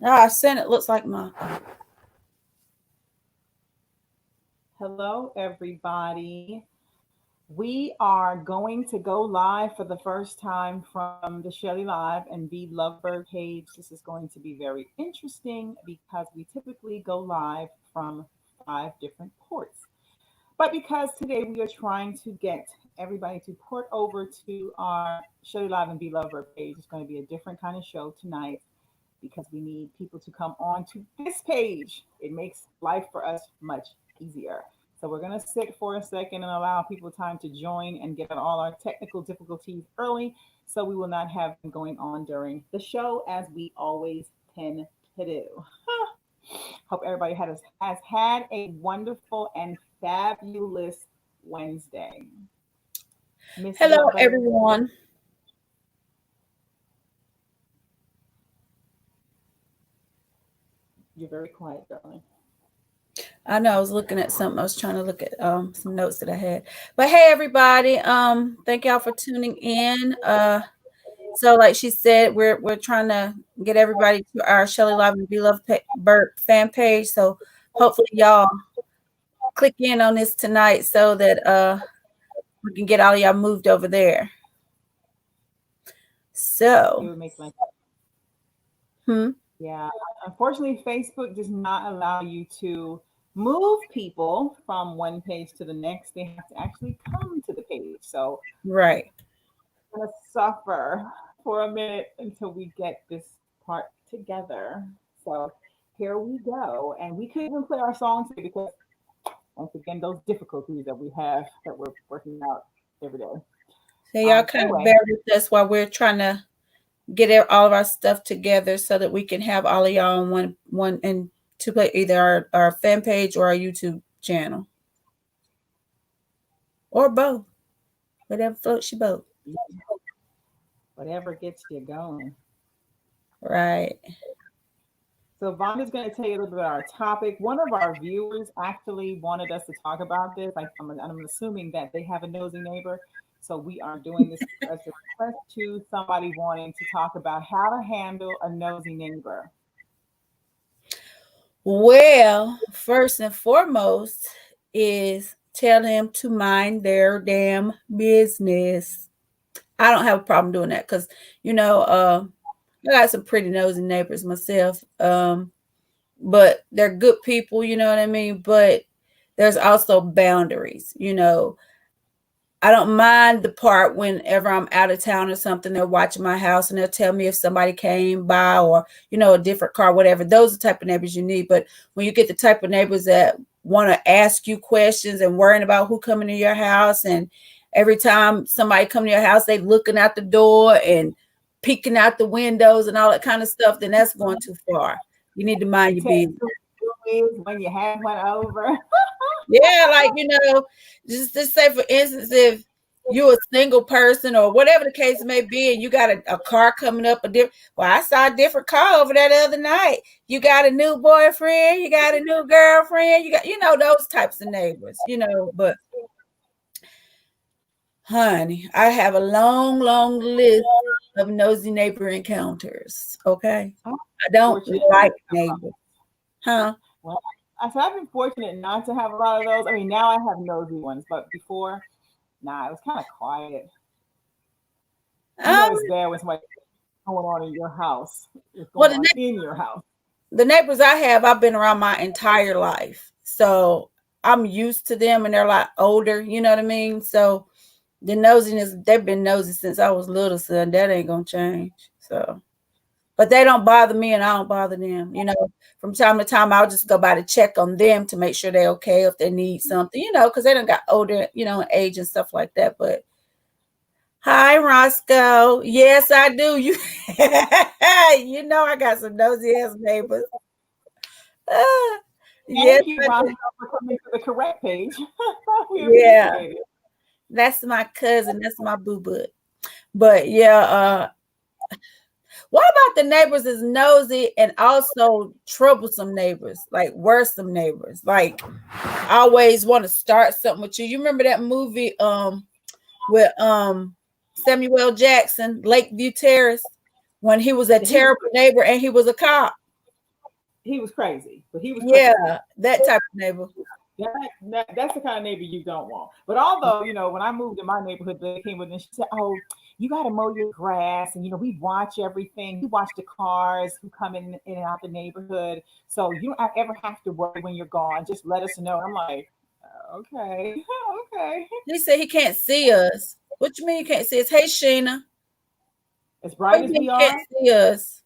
Ah, I sent it. Looks like my. Hello, everybody. We are going to go live for the first time from the Shelly Live and Be Lovebird page. This is going to be very interesting because we typically go live from 5 different ports. But because today we are trying to get everybody to port over to our Shelly Live and Be Lovebird page, it's going to be a different kind of show tonight because we need people to come on to this page. It makes life for us much easier. So we're going to sit for a second and allow people time to join and get all our technical difficulties early so we will not have them going on during the show as we always tend to do. Hope everybody has had a wonderful and fabulous Wednesday. Miss Hello, Lovebird, everyone. you're very quiet, darling. I know I was looking at something. I was trying to look at some notes that I had. But hey, everybody. Thank y'all for tuning in. So like she said, we're trying to get everybody to our Shelly Live and Be Love Bird fan page. So hopefully y'all click in on this tonight so that we can get all y'all moved over there. It So, would make my hmm. Yeah, unfortunately, Facebook does not allow you to move people from one page to the next. They have to actually come to the page. So Right. I'm going to suffer for a minute until we get this part together. So here we go. And we could even play our song today because, once again, those difficulties that we have that we're working out every day. So y'all kind of Anyway, bear with us while we're trying to get all of our stuff together so that we can have all of y'all on one and to play either our fan page or our YouTube channel or both, whatever floats your boat. whatever gets you going. Right. So Vonda's going to tell you a little bit about our topic. One of our viewers actually wanted us to talk about this. I'm assuming that they have a nosy neighbor. So we are doing this as a request to somebody wanting to talk about how to handle a nosy neighbor. Well, first and foremost is tell them to mind their damn business. I don't have a problem doing that because you know, I got some pretty nosy neighbors myself. But they're good people, you know what I mean? But there's also boundaries, you know. I don't mind the part whenever I'm out of town or something, they're watching my house and they'll tell me if somebody came by or, you know, a different car, whatever. Those are the type of neighbors you need. But when you get the type of neighbors that want to ask you questions and worrying about who coming to your house, and every time somebody come to your house, they looking out the door and peeking out the windows and all that kind of stuff, then that's going too far. You need to They mind your tell you business. who is when you have one over. Yeah, like you know, just say for instance, if you're a single person or whatever the case may be, and you got a car coming up a different. Well, I saw a different car over there the other night. You got a new boyfriend, you got a new girlfriend, you got those types of neighbors, But honey, I have a long, long list of nosy neighbor encounters. Okay, I'm I don't fortunate not like to have a lot. neighbors, huh? Well, I said I've been fortunate not to have a lot of those. I mean, now I have nosy ones, but before, nah, it was kind of quiet. You know, Um, it's bad when somebody going on in your house. It's well, going on in your house. the neighbors I have, I've been around my entire life. So I'm used to them and they're a lot older, you know what I mean? So the nosiness, they've been nosy since I was little, so that ain't gonna change. So but they don't bother me and I don't bother them. From time to time I'll just go by to check on them to make sure they're okay if they need something, because they done got older, in age and stuff like that. But hi, Roscoe. Yes, I do. You I got some nosy ass neighbors. Ah, yes, Thank you, I Roscoe, do. for coming to the correct page. We Yeah, appreciate it. that's my cousin. That's my boo boo. But yeah, what about the neighbors is nosy and also troublesome neighbors, like worrisome neighbors, like always want to start something with you. You remember that movie with Samuel Jackson, Lakeview Terrace, when he was a He was terrible neighbor and he was a cop? he was crazy, but he was crazy. Yeah, that type of neighbor. That's the kind of neighbor you don't want. But although, when I moved in my neighborhood, they came with and she said, "Oh, you got to mow your grass, and we watch everything. We watch the cars who come in and out the neighborhood, so you don't ever have to worry when you're gone. Just let us know." I'm like, okay, okay. He said he can't see us. What you mean you can't see us? Hey, Sheena. As What bright you as mean we you are, can't see us?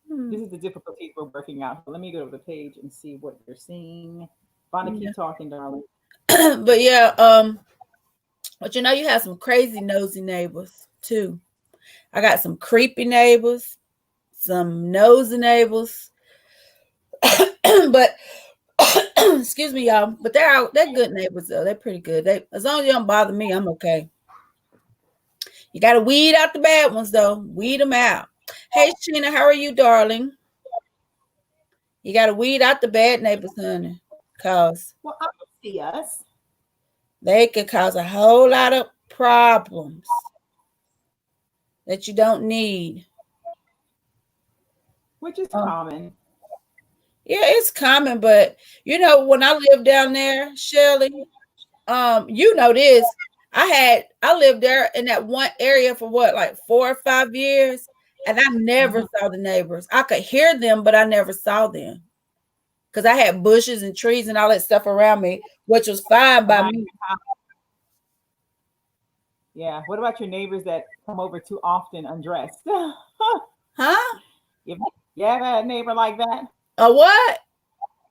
this is the difficulties we're working out. Let me go to the page and see what you're seeing. Vonda, Yeah. keep talking, darling. But yeah, but you have some crazy nosy neighbors too. I got some creepy neighbors, some nosy neighbors, but excuse me, y'all. But they're good neighbors though. They're pretty good. They as long as you don't bother me, I'm okay. You gotta weed out the bad ones though. Weed them out. Hey Sheena, how are you, darling? You gotta weed out the bad neighbors, honey. Cause Well, I can see us, they could cause a whole lot of problems that you don't need. which is Oh, common. yeah, it's common, but when I lived down there, Shelley, you know this. I lived there in that one area for what, like 4 or 5 years, and I never Mhm. saw the neighbors. I could hear them, but I never saw them because I had bushes and trees and all that stuff around me, which was fine by Behind me. your house. Yeah. What about your neighbors that come over too often undressed? Huh? You ever had a neighbor like that? A what?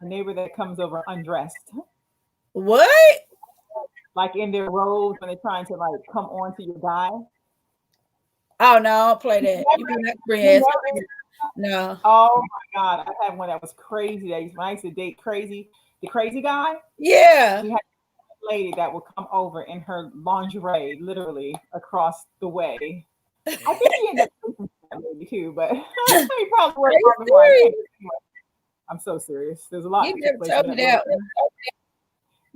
A neighbor that comes over undressed, What? like in their robes when they're trying to like come on to your guy. Oh no, I'll play You that. You never, be like bring you ass. never. No. Oh my God, I had one that was crazy. When I used to date the crazy guy. Yeah. We had a lady that would come over in her lingerie, literally across the way. I think he ended up sleeping with that lady too, but he probably Are was you long before I came. serious? I'm so serious. There's a lot You that took never place in told me that little. that one.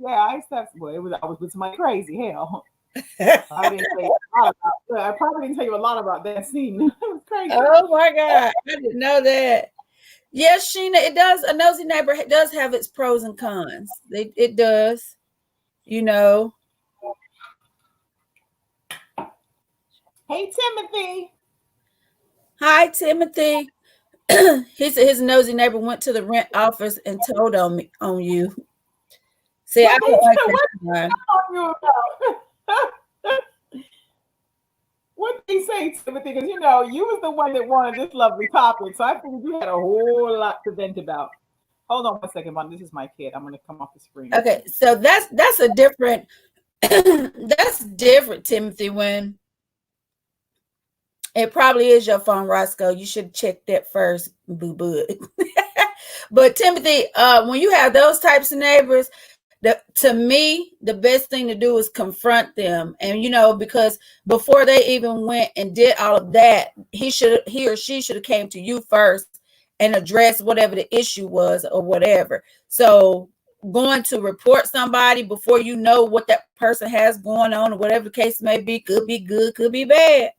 Yeah, I used to have. Well, I was with somebody crazy. Hell, I didn't tell you a lot about. I probably didn't tell you a lot about that scene. It was crazy. Oh my God. I didn't know that. Yes, Sheena, it does. A nosy neighbor does have its pros and cons. It does. You know. Hey, Timothy. Hi, Timothy. He said his nosy neighbor went to the rent office and told on you. See, I What they don't like what that. are you about? What did they say, Timothy? Because you was the one that wanted this lovely topic, so I figured you had a whole lot to vent about. Hold on 1 second, Mom. This is my kid. I'm gonna come off the screen. Okay, so that's a different that's different, Timothy. When it probably is your phone, Roscoe. You should check that first, boo boo. But Timothy, when you have those types of neighbors, to me, the best thing to do is confront them. And because before they even went and did all of that, he or she should have came to you first and addressed whatever the issue was or whatever. So going to report somebody before you know what that person has going on or whatever the case may be, could be good, could be bad.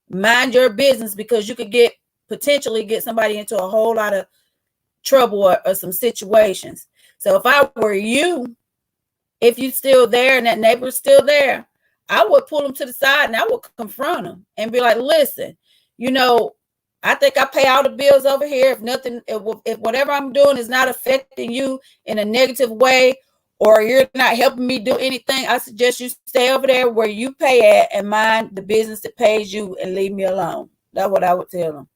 Mind your business, because you could potentially get somebody into a whole lot of trouble or some situations. So if I were you, if you still there and that neighbor's still there, I would pull them to the side and I would confront them and be like, listen, I think I pay all the bills over here. If whatever I'm doing is not affecting you in a negative way, or you're not helping me do anything, I suggest you stay over there where you pay at and mind the business that pays you and leave me alone. That's what I would tell them.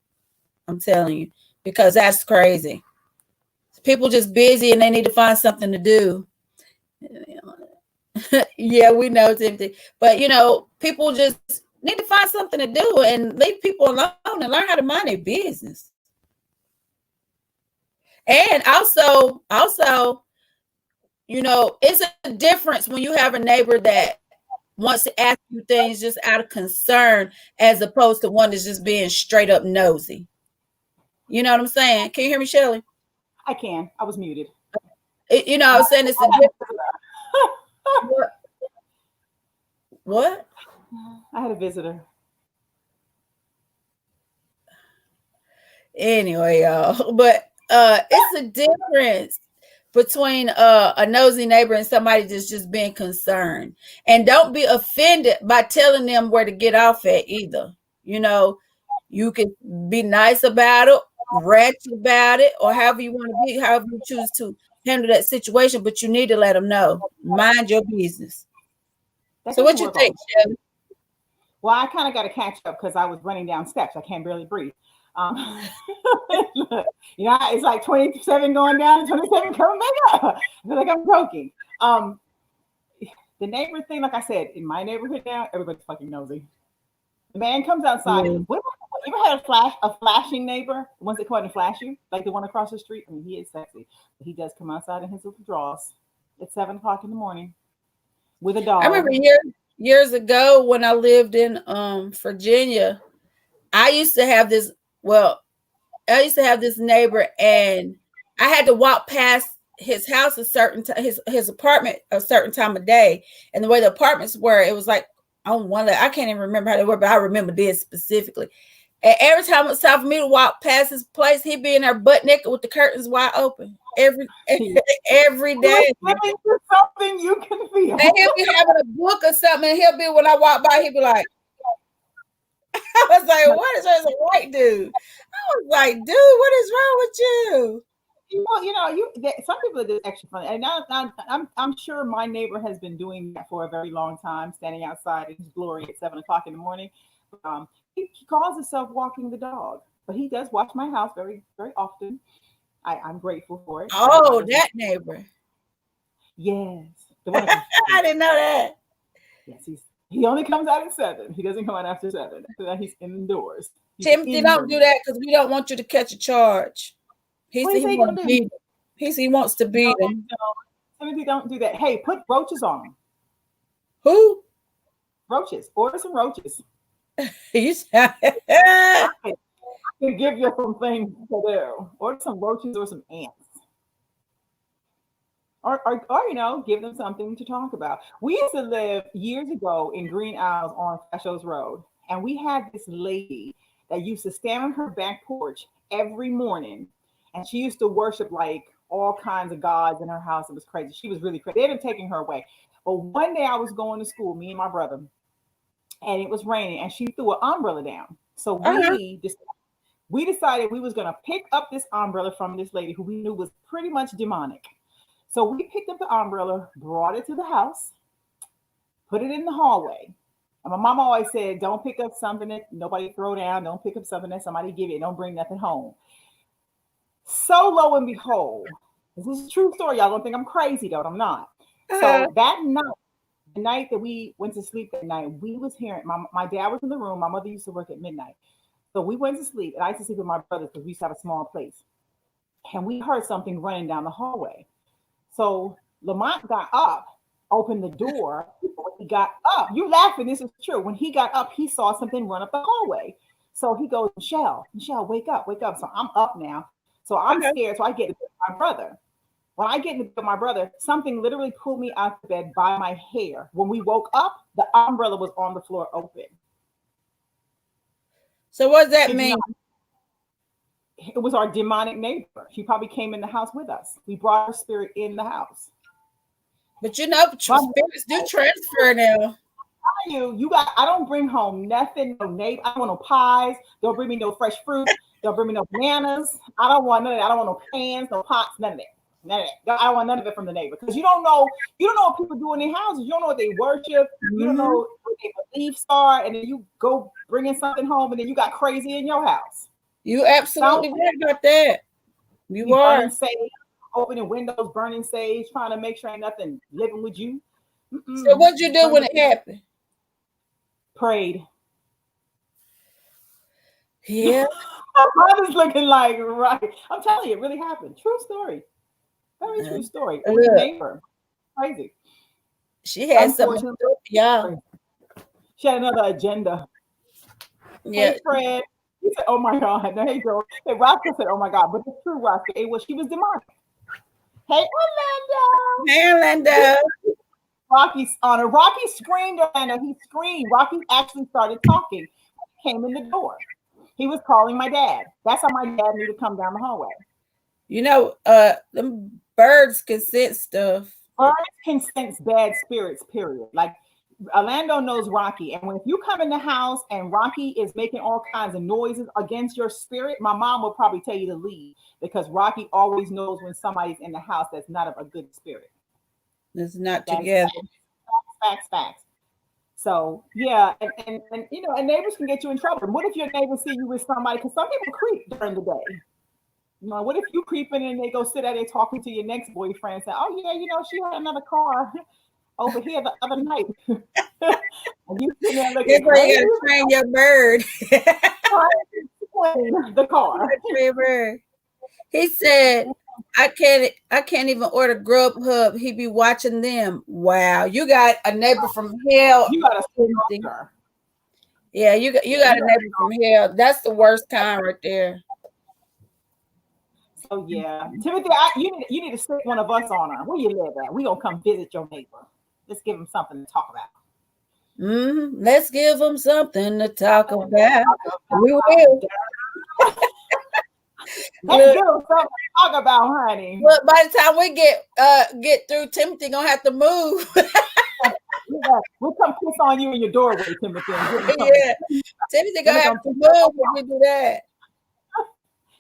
I'm telling you, because that's crazy. People just busy and they need to find something to do. Yeah, we know, Timothy. But people just need to find something to do and leave people alone and learn how to mind their business. And also, it's a difference when you have a neighbor that wants to ask you things just out of concern, as opposed to one that's just being straight up nosy. You know what I'm saying? Can you hear me, Shelley? I can. I was muted. I was saying it's a difference. What? I had a visitor. Anyway, y'all, but it's a difference between a nosy neighbor and somebody that's just being concerned. And don't be offended by telling them where to get off at either. You know, you can be nice about it, ratchet about it, or however you want to be, however you choose to handle that situation, but you need to let them know. Mind your business. That So what doesn't you work think, all. Shelly? Well, I kind of got to catch up because I was running down steps. I can't barely breathe. Um, it's like 27 going down and 27 coming back up. I feel like I'm joking. The neighbor thing, like I said, in my neighborhood now, everybody's fucking nosy. The man comes outside. Yeah. You ever had a flashing neighbor? The ones that come out and flash you, like the one across the street. I mean, he is sexy, but he does come outside in his little drawers at 7 o'clock in the morning with a I remember dog. years ago when I lived in Virginia, I used to have this. Well, I used to have this neighbor, and I had to walk past his house a certain time, his apartment a certain time of day. And the way the apartments were, it was like on one. I can't even remember how they were, but I remember this specifically. And every time it's time for me to walk past his place, he'd be in there butt naked with the curtains wide open every day. Something you can feel. And he'll be having a book or something, and he'll be when I walk by, he'll be like, I was like, what is there's a white dude? I was like, dude, what is wrong with you? Some people are just extra funny, and I'm sure my neighbor has been doing that for a very long time, standing outside in his glory at 7 o'clock in the morning. He calls himself walking the dog, but he does watch my house very, very often. I'm grateful for it. Oh, that neighbor. Yes, I didn't know that. Yes, he only comes out at 7. He doesn't come out after 7. After that, he's indoors. Timothy, don't do that because we don't want you to catch a charge. He said he wants to beat him. He said he wants to beat him. No, Timothy, don't do that. Hey, put roaches on him. Who? Roaches. Order some roaches. You I can give you some things to do. Order some roaches or some ants. Or give them something to talk about. We used to live years ago in Green Isles on Fasho's Road, and we had this lady that used to stand on her back porch every morning, and she used to worship like all kinds of gods in her house. It was crazy. She was really crazy. They ended up taking her away. But one day I was going to school, me and my brother, and it was raining, and she threw an umbrella down. So we decided we was going to pick up this umbrella from this lady who we knew was pretty much demonic. So we picked up the umbrella, brought it to the house, put it in the hallway. And my mom always said, don't pick up something that nobody throw down. Don't pick up something that somebody give you. Don't bring nothing home. So lo and behold, this is a true story. Y'all don't think I'm crazy, though. I'm not. So that night, the night that we went to sleep that night, we was hearing, my dad was in the room. My mother used to work at midnight. So we went to sleep, and I used to sleep with my brothers because we used to have a small place. And we heard something running down the hallway. So Lamont got up, opened the door. When he got up, you laughing, this is true. When he got up, he saw something run up the hallway. So he goes, Michelle, wake up. So I'm up now. So I'm scared. So I get to my brother. When I get into my brother, something literally pulled me out of bed by my hair. When we woke up, the umbrella was on the floor open. So what does that mean? It was our demonic neighbor. She probably came in the house with us. We brought her spirit in the house. But spirits do transfer now. I don't bring home nothing, no neighbor. I don't want no pies. Don't bring me no fresh fruit. Don't bring me no bananas. I don't want none of that. I don't want no pans, no pots, none of that. I don't want none of it from the neighbor because you don't know what people do in their houses. You don't know what they worship. Mm-hmm. You don't know what their beliefs are, and then you go bringing something home, and then you got crazy in your house. You absolutely right about that. You are sage, opening windows, burning sage, trying to make sure ain't nothing living with you. Mm-mm. So what'd you do when it happened? Prayed. Yeah. My brother's looking like, right. I'm telling you, it really happened. True story. Very true story. It was a neighbor. Crazy. She had something. Yeah. She had another agenda. Yeah. Hey, Fred. He said, oh my God. No, hey, Joe. Hey, Roscoe said, oh my God. But it's true, Roscoe. She was demonic. Hey, Orlando. Hey, Orlando. Rocky's honor. Rocky screamed, Orlando. He screamed. Rocky actually started talking. He came in the door. He was calling my dad. That's how my dad knew to come down the hallway. You know, them birds can sense stuff. Birds can sense bad spirits, period. Like Orlando knows Rocky. And when if you come in the house and Rocky is making all kinds of noises against your spirit, my mom will probably tell you to leave because Rocky always knows when somebody's in the house that's not of a good spirit. It's not together. Facts. So yeah, and you know, and neighbors can get you in trouble. What if your neighbors see you with somebody? Because some people creep during the day. You know, what if you creeping and they go sit out there talking to your next boyfriend and say, "Oh yeah, you know, she had another car over here the other night." And you sitting there looking crazy. You gotta train your bird. The car. Bird. He said, I can't even order Grubhub. He be watching them. Wow, you got a neighbor from hell. You got a stalker. Yeah, you got a neighbor from hell. That's the worst kind right there. So yeah, Timothy, you need to stick one of us on her. Where you live at? We gonna come visit your neighbor. Let's give him something to talk about. Let's give him something to talk about. We will. Let's give him something to talk about, honey. But by the time we get through, Timothy gonna have to move. We'll come piss on you in your doorway, Timothy. Yeah, Timothy gonna have to move when we do that.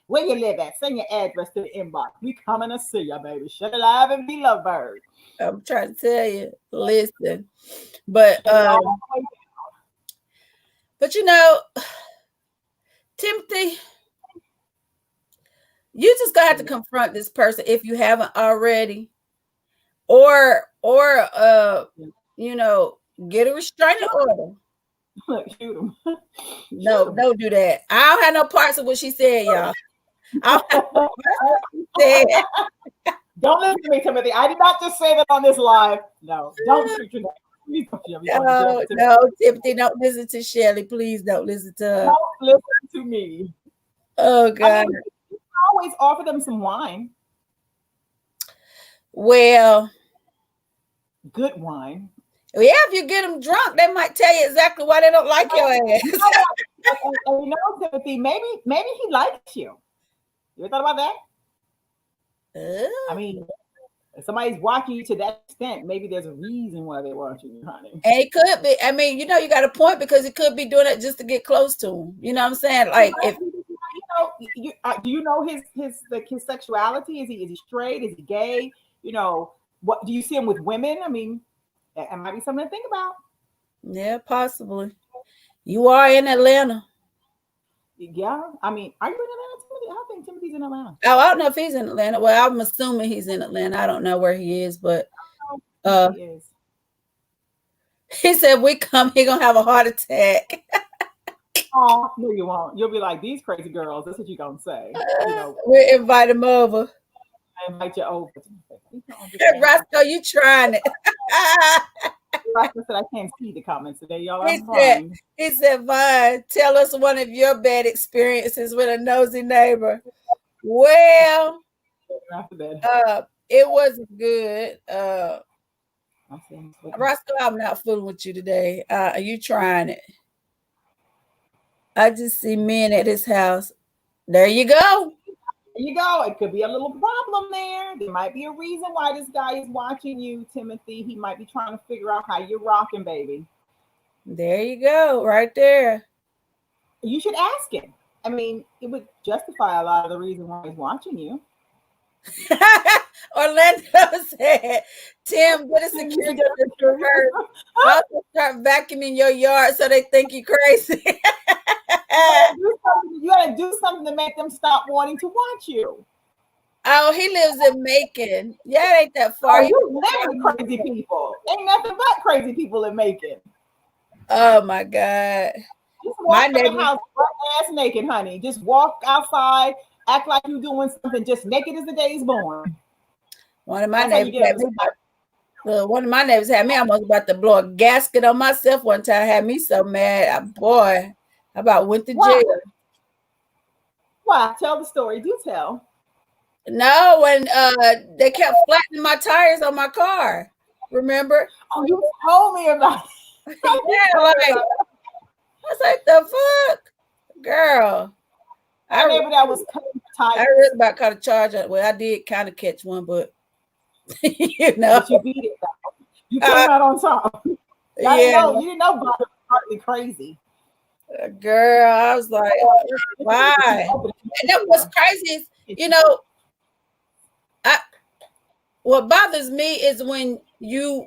Where you live at? Send your address to the inbox. We coming to see you, baby. Shut Alive and Be Lovebird. I'm trying to tell you. Listen, but you know, Timothy, you just gonna have to confront this person if you haven't already, or you know, get a restraining order. Shoot him. No, don't do that. I don't have no parts of what she said, y'all. Don't listen to me, Timothy. I did not just say that on this live. No, don't shoot your name. No, Timothy, don't listen to Shelly. Please don't listen to her. Don't listen to me. Oh God! I mean, you can always offer them some wine. Well, good wine. Yeah, if you get them drunk, they might tell you exactly why they don't like your ass. You know, Timothy, maybe he likes you. You ever thought about that? I mean, if somebody's watching you to that extent, maybe there's a reason why they're watching you, honey. And it could be. I mean, you know, you got a point because it could be doing it just to get close to him. You know what I'm saying? Like, if do you know his sexuality? Is he straight? Is he gay? You know, what do you see him with women? I mean, that might be something to think about. Yeah, possibly. You are in Atlanta. Yeah, I mean, are you in Atlanta, Timothy? I think Timothy's in Atlanta. Oh, I don't know if he's in Atlanta. Well, I'm assuming he's in Atlanta. I don't know where he is, but he said we come, he gonna have a heart attack. Oh, no, you won't. You'll be like, these crazy girls. That's what you're gonna say. You know, we'll invite him over. I invite you over. Roscoe, you trying it? Roscoe said I can't see the comments today, y'all. He said, Vine, tell us one of your bad experiences with a nosy neighbor. Well, it wasn't good. Roscoe, I'm not fooling with you today. Are you trying it? I just see men at his house. There you go. There you go. It could be a little problem there. There might be a reason why this guy is watching you, Timothy. He might be trying to figure out how you're rocking, baby. There you go, right there. You should ask him. I mean, it would justify a lot of the reason why he's watching you. Orlando said, Tim, get a security reverse. Also start vacuuming your yard so they think you're crazy. You gotta do something to make them stop wanting to watch you. Oh, he lives in Macon. Yeah, it ain't that far. Oh, you live with crazy people. Ain't nothing but crazy people in Macon. Oh my God. Just walk in the house ass naked, honey. Just walk outside, act like you're doing something just naked as the day is born. One of my neighbors had me almost about to blow a gasket on myself one time. Had me so mad. Boy, I about went to jail. Why? Tell the story. Do tell. No, when they kept flattening my tires on my car. Remember? Oh, you told me about it. Yeah, like, I was like, the fuck? Girl, That neighbor that was cutting I tires. really about caught a charge. Well, I did kind of catch one, but you know, But you beat it. You came out on top. yeah, You didn't know Bob was partly crazy. girl, I was like, why? And that was crazy is, you know, what bothers me is when you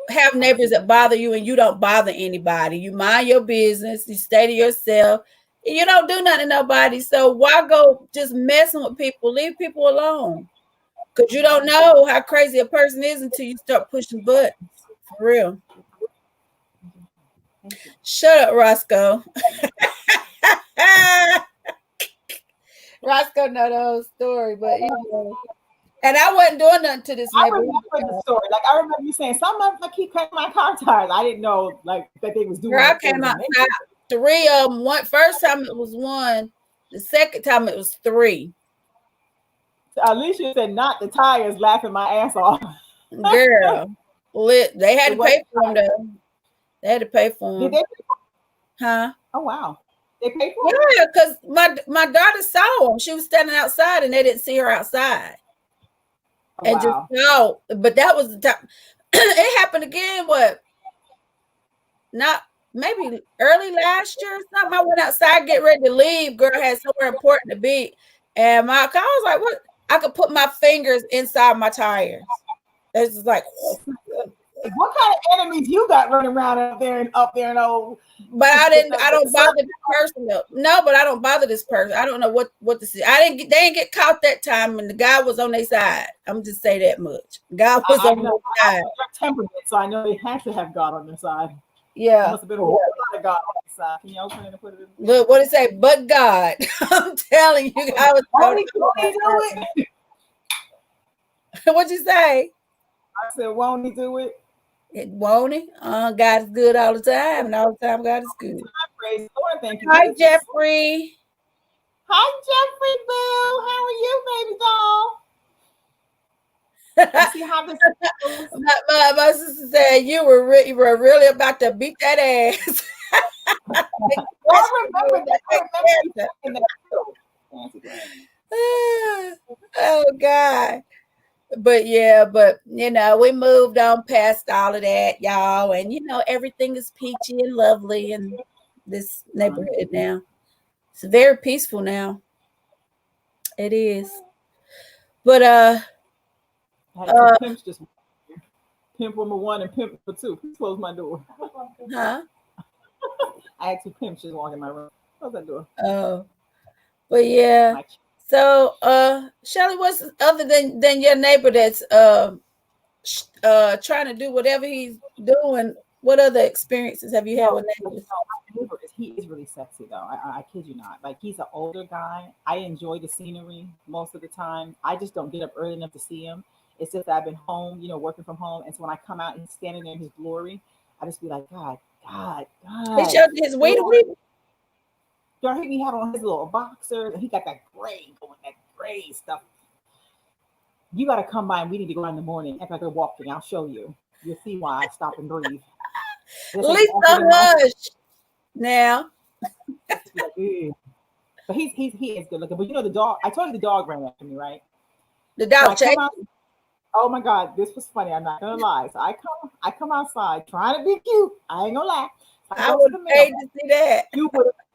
have neighbors that bother you and you don't bother anybody. You mind your business, you stay to yourself, and you don't do nothing to nobody. So why go just messing with people? Leave people alone. Because you don't know how crazy a person is until you start pushing buttons. For real. Shut up, Roscoe. Roscoe know the whole story, but you know. And I wasn't doing nothing to this I neighbor. remember the story. Like I remember you saying, "Some of them keep cutting my car tires." I didn't know like that they was doing. Girl, I came outside. 3 of them. One first time it was 1. The second time it was 3. Alicia said, "Not the tires," laughing my ass off. Girl, lit. They had to pay for them though. They had to pay for them. Did they? Huh? Oh wow, they paid for them. Yeah, because my daughter saw them. She was standing outside and they didn't see her outside. And just no, but that was the time. It happened again. What? Not maybe early last year or something. I went outside, get ready to leave. Girl had somewhere important to be, and my car was like, "What?" I could put my fingers inside my tires. It's just like, what kind of enemies you got running around up there and oh. But I don't bother this person though. No, but I don't bother this person. I don't know what to say. They didn't get caught that time, and the guy was on their side. I'm just say that much. God was on their side. Temperament, so I know they had to have God on their side. Yeah, there must have been a whole lot of God on their side. Can you open it and put it in? Look, what it say? But God, I'm telling you, I was. Won't he do it? What'd you say? I said, won't he do it? Won't he? God is good all the time, and all the time God is good. Praise the Lord, thank you. Hi, Jeffrey. Hi, Jeffrey Boo. How are you, baby doll? See how this my sister said you were really about to beat that ass. I remember that. Oh God. But yeah, you know, we moved on past all of that, y'all, and you know, everything is peachy and lovely in this neighborhood now. It's very peaceful now. It is. But pimps just pimp number 1 and pimp number 2. Please close my door. Huh? I had 2 pimps just walking my room. Close that door. Oh, but yeah. So, Shelly, what's other than your neighbor that's trying to do whatever he's doing? What other experiences have you had with neighbors? He is really sexy though. I kid you not. Like he's an older guy. I enjoy the scenery most of the time. I just don't get up early enough to see him. It's just I've been home, working from home, and so when I come out and he's standing there in his glory, I just be like, God. His weed. Y'all hear me have on his little boxer, and he got that gray stuff. You got to come by, and we need to go out in the morning. Act like we're walking. I'll show you. You'll see why I stop and breathe. Lisa, hush. Now. But he is good looking. But the dog. I told you the dog ran after me, right? The dog. Oh my God, this was funny. I'm not gonna lie. So I come outside trying to be cute. I ain't gonna lie. I would have paid to see that.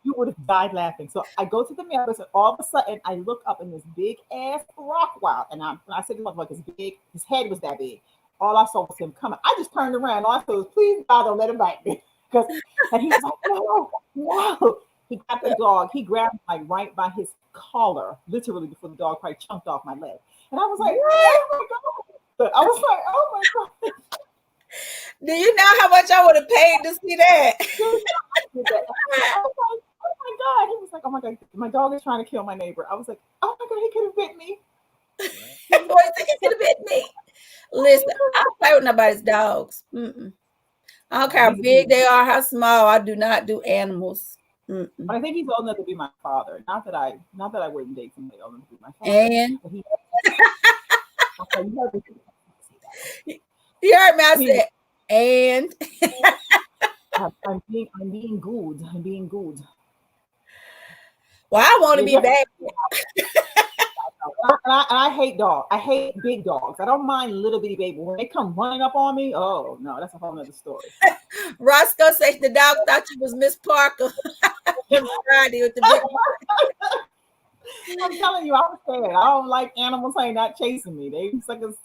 You would have died laughing. So I go to the mailbox, and all of a sudden I look up in this big ass rock wild. And when I said like his big, his head was that big. All I saw was him coming. I just turned around. All I saw was, please God, don't let him bite me. And he was like, no. He got the dog. He grabbed me like right by his collar, literally before the dog probably chunked off my leg. And I was like, oh my God. But I was like, oh my God. Do you know how much I would have paid to see that? Oh my God. He was like, oh my God, my dog is trying to kill my neighbor. I was like, oh my God, he could have bit me. Boy, he could have bit me. Listen, I don't play with nobody's dogs. I don't care how big they are, how small. I do not do animals. But I think he's old enough to be my father. Not that I wouldn't date somebody old enough to be my father. And you heard me. I said, and I'm being good. I'm being good. Well, I want to be back. I hate dogs. I hate big dogs. I don't mind little bitty baby. When they come running up on me, oh no, that's a whole nother story. Roscoe says the dog thought you was Miss Parker. Friday with the big. I'm telling you, I was scared. I don't like animals like not chasing me. They suckers.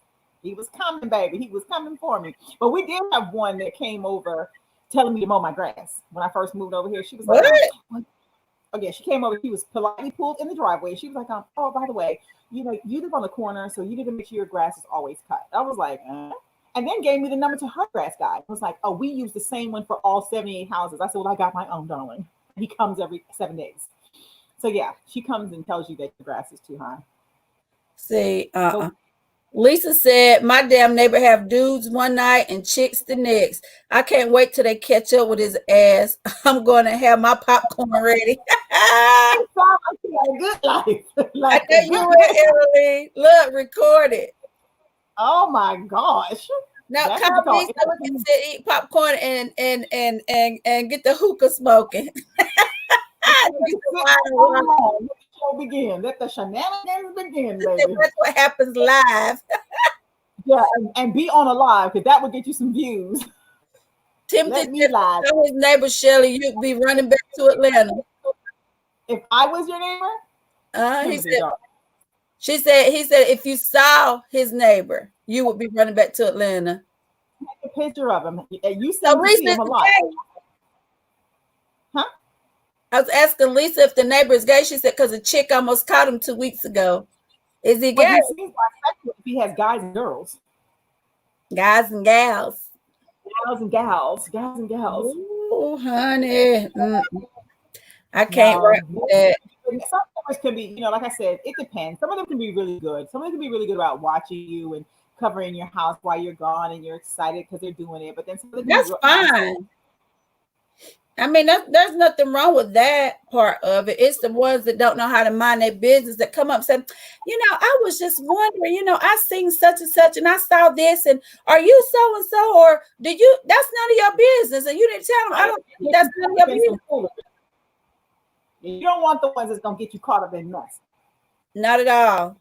He was coming, baby. He was coming for me. But we did have one that came over telling me to mow my grass when I first moved over here. She was like, oh yeah, she came over. She was politely pulled in the driveway. She was like, oh, by the way, you live on the corner, so you need to make sure your grass is always cut. I was like, and then gave me the number to her grass guy. I was like, oh, we use the same one for all 78 houses. I said, well, I got my own, darling. He comes every 7 days. So yeah, she comes and tells you that your grass is too high. See, Lisa said, my damn neighbor have dudes one night and chicks the next. I can't wait till they catch up with his ass. I'm going to have my popcorn ready. A good life. I know you were, Emily. Look, record it. Oh my gosh. Now call me so we can sit, eat popcorn and get the hookah smoking. Begin. Let the shenanigans begin, baby. That's what happens live. Yeah, and be on a live because that would get you some views. Timothy said, tell his neighbor Shelly, you'd be running back to Atlanta. If I was your neighbor, he said, if you saw his neighbor, you would be running back to Atlanta. Take a picture of him. You see him alive. Huh? I was asking Lisa if the neighbor is gay. She said, because a chick almost caught him 2 weeks ago. Is he gay? He seems bisexual if he has guys and girls. Guys and gals. Gals and gals. Guys and gals. Oh, honey. I can't wrap with that. Some numbers can be, like I said, it depends. Some of them can be really good. Some of them can be really good about watching you and covering your house while you're gone and you're excited because they're doing it. But then some of them that's fine. I mean, there's nothing wrong with that part of it. It's the ones that don't know how to mind their business that come up and say, I was just wondering, I seen such and such and I saw this, and are you so and so, or did you? That's none of your business, and you didn't tell them. I don't think that's none of your business. You don't want the ones that's gonna get you caught up in mess. Not at all.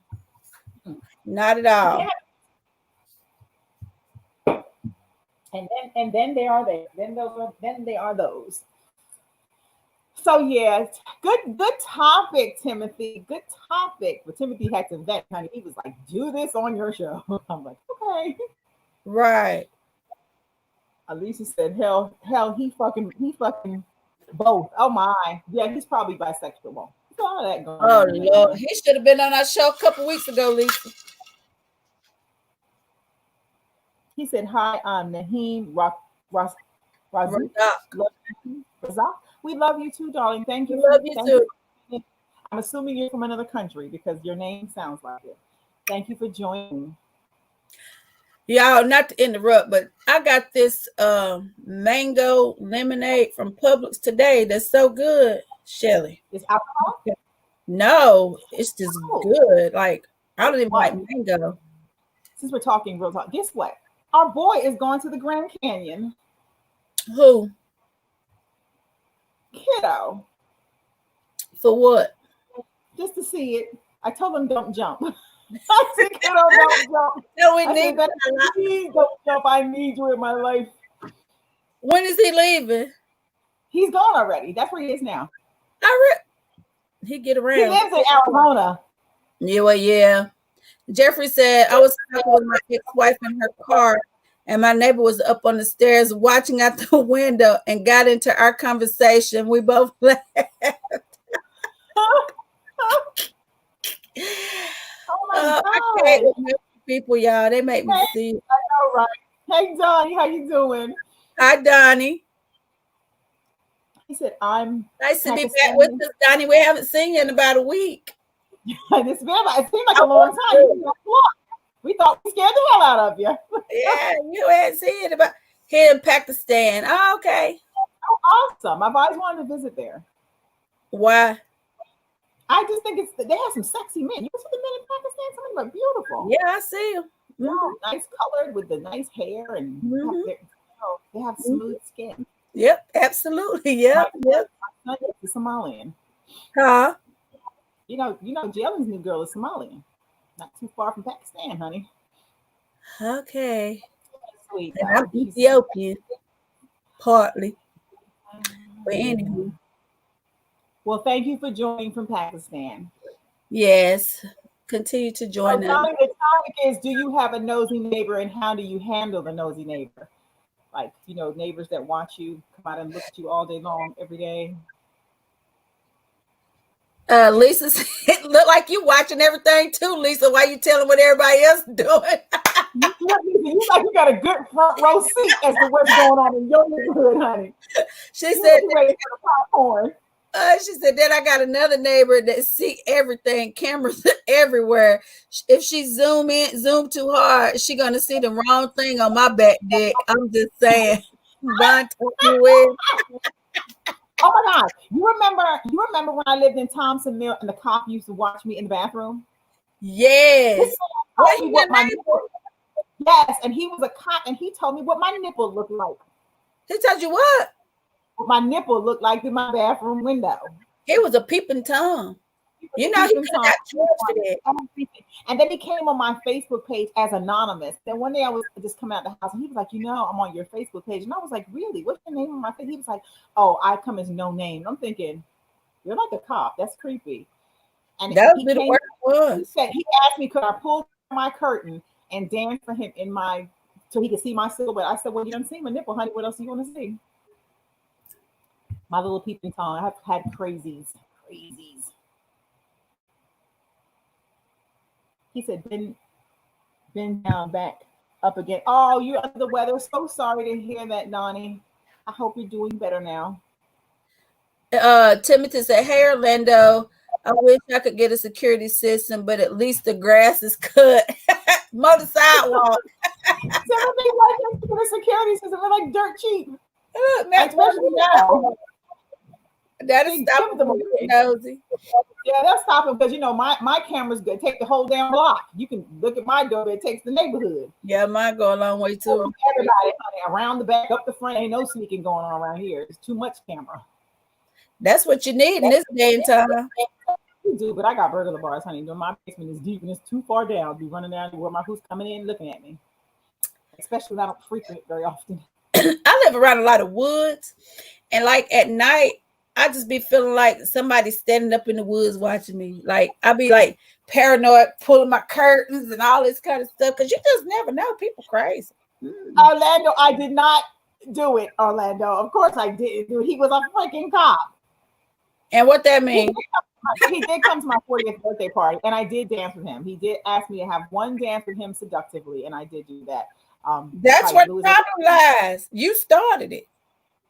Not at all. Yeah. And then they are there. Then they are those. So yeah, good topic, Timothy. Good topic. But Timothy had to vet, honey. He was like, do this on your show. I'm like, okay. Right. Alicia said, hell, he fucking both. Oh my. Yeah, he's probably bisexual. All that going on. Lord. He should have been on our show a couple weeks ago, Lisa. He said, hi, I'm Naheem Razak. We love you too, darling. Thank you. Love you too. I'm assuming you're from another country because your name sounds like it. Thank you for joining. Y'all, not to interrupt, but I got this mango lemonade from Publix today. That's so good, Shelly. It's alcohol? No, it's just good. Like, I don't even like mango. Since we're talking real talk, guess what? Our boy is going to the Grand Canyon. Who? Kiddo. For what? Just to see it. I told him don't jump. I said, kiddo, don't jump. No, we need that. Please don't jump. I need you in my life. When is he leaving? He's gone already. That's where he is now. He get around. He lives in Arizona. Yeah, well, yeah. Jeffrey said, I was talking with my ex-wife in her car, and my neighbor was up on the stairs watching out the window and got into our conversation. We both laughed. Oh my God. I can't with people, y'all. They make me see. I know, right? Hey, Donnie, how you doing? Hi, Donnie. He said, I'm nice to be back with us, Donnie. We haven't seen you in about a week. It seemed like a long time. We thought we scared the hell out of you. Yeah, you hadn't seen it about here in Pakistan. Oh, okay. Oh, awesome. I've always wanted to visit there. Why? I just think they have some sexy men. You see the men in Pakistan? Some of them are beautiful. Yeah, I see them. Mm-hmm. Nice colored with the nice hair, and they have smooth skin. Yep, absolutely. Yep. My son is a Somalian. Huh? Jalen's new girl is Somalian, not too far from Pakistan, honey. Okay. Sweet And though. I'm Ethiopian, partly. But anywho. Well, thank you for joining from Pakistan. Yes. Continue to join us. The topic is, do you have a nosy neighbor and how do you handle the nosy neighbor? Like, neighbors that watch you come out and look at you all day long, every day. Lisa said, look like you watching everything too, Lisa. Why you telling what everybody else doing? You like you got a good front row seat as to what's going on in your neighborhood, honey. She said, ready for the popcorn. She said, then I got another neighbor that see everything, cameras everywhere. If she zoom too hard, she gonna see the wrong thing on my back deck. I'm just saying. Oh my God. You remember when I lived in Thompson Mill and the cop used to watch me in the bathroom? Yes. Yes, and he was a cop and he told me what my nipple looked like. He told you what? What my nipple looked like in my bathroom window. It was a peeping Tom. He got charged for that. And then he came on my Facebook page as anonymous. Then one day I was just coming out the house and he was like, I'm on your Facebook page. And I was like, really? What's your name on my face? He was like, oh, I come as no name. And I'm thinking, you're like a cop. That's creepy. And that was the worst one. He asked me, could I pull my curtain and dance for him so he could see my silhouette. I said, well, you don't see my nipple, honey. What else do you want to see? My little peeping Tom. I've had crazies. He said, bend down, back up again. Oh, you're under the weather. So sorry to hear that, Nani. I hope you're doing better now. Timothy said, hey, Orlando, I wish I could get a security system, but at least the grass is cut. Mow the sidewalk. Timothy, why can't you get a security system? They're like dirt cheap. Especially now. That'll stop them nosy. Yeah, that's stopping because my camera's good. Take the whole damn block. You can look at my door, but it takes the neighborhood. Yeah, mine go a long way too. Everybody, honey, around the back, up the front, ain't no sneaking going on around here. It's too much camera. That's what you need in this day and time. You do, but I got burglar bars, honey. My basement is deep and it's too far down. I'll be running down to where who's coming in looking at me. Especially when I don't frequent very often. I live around a lot of woods, and like at night, I just be feeling like somebody's standing up in the woods watching me. Like I be like paranoid, pulling my curtains and all this kind of stuff because you just never know. People crazy. Orlando, I did not do it. Orlando, of course I didn't do it. He was a freaking cop. And what that means? He did come to my 40th birthday party, and I did dance with him. He did ask me to have one dance with him seductively, and I did do that. That's where the problem lies. You started it.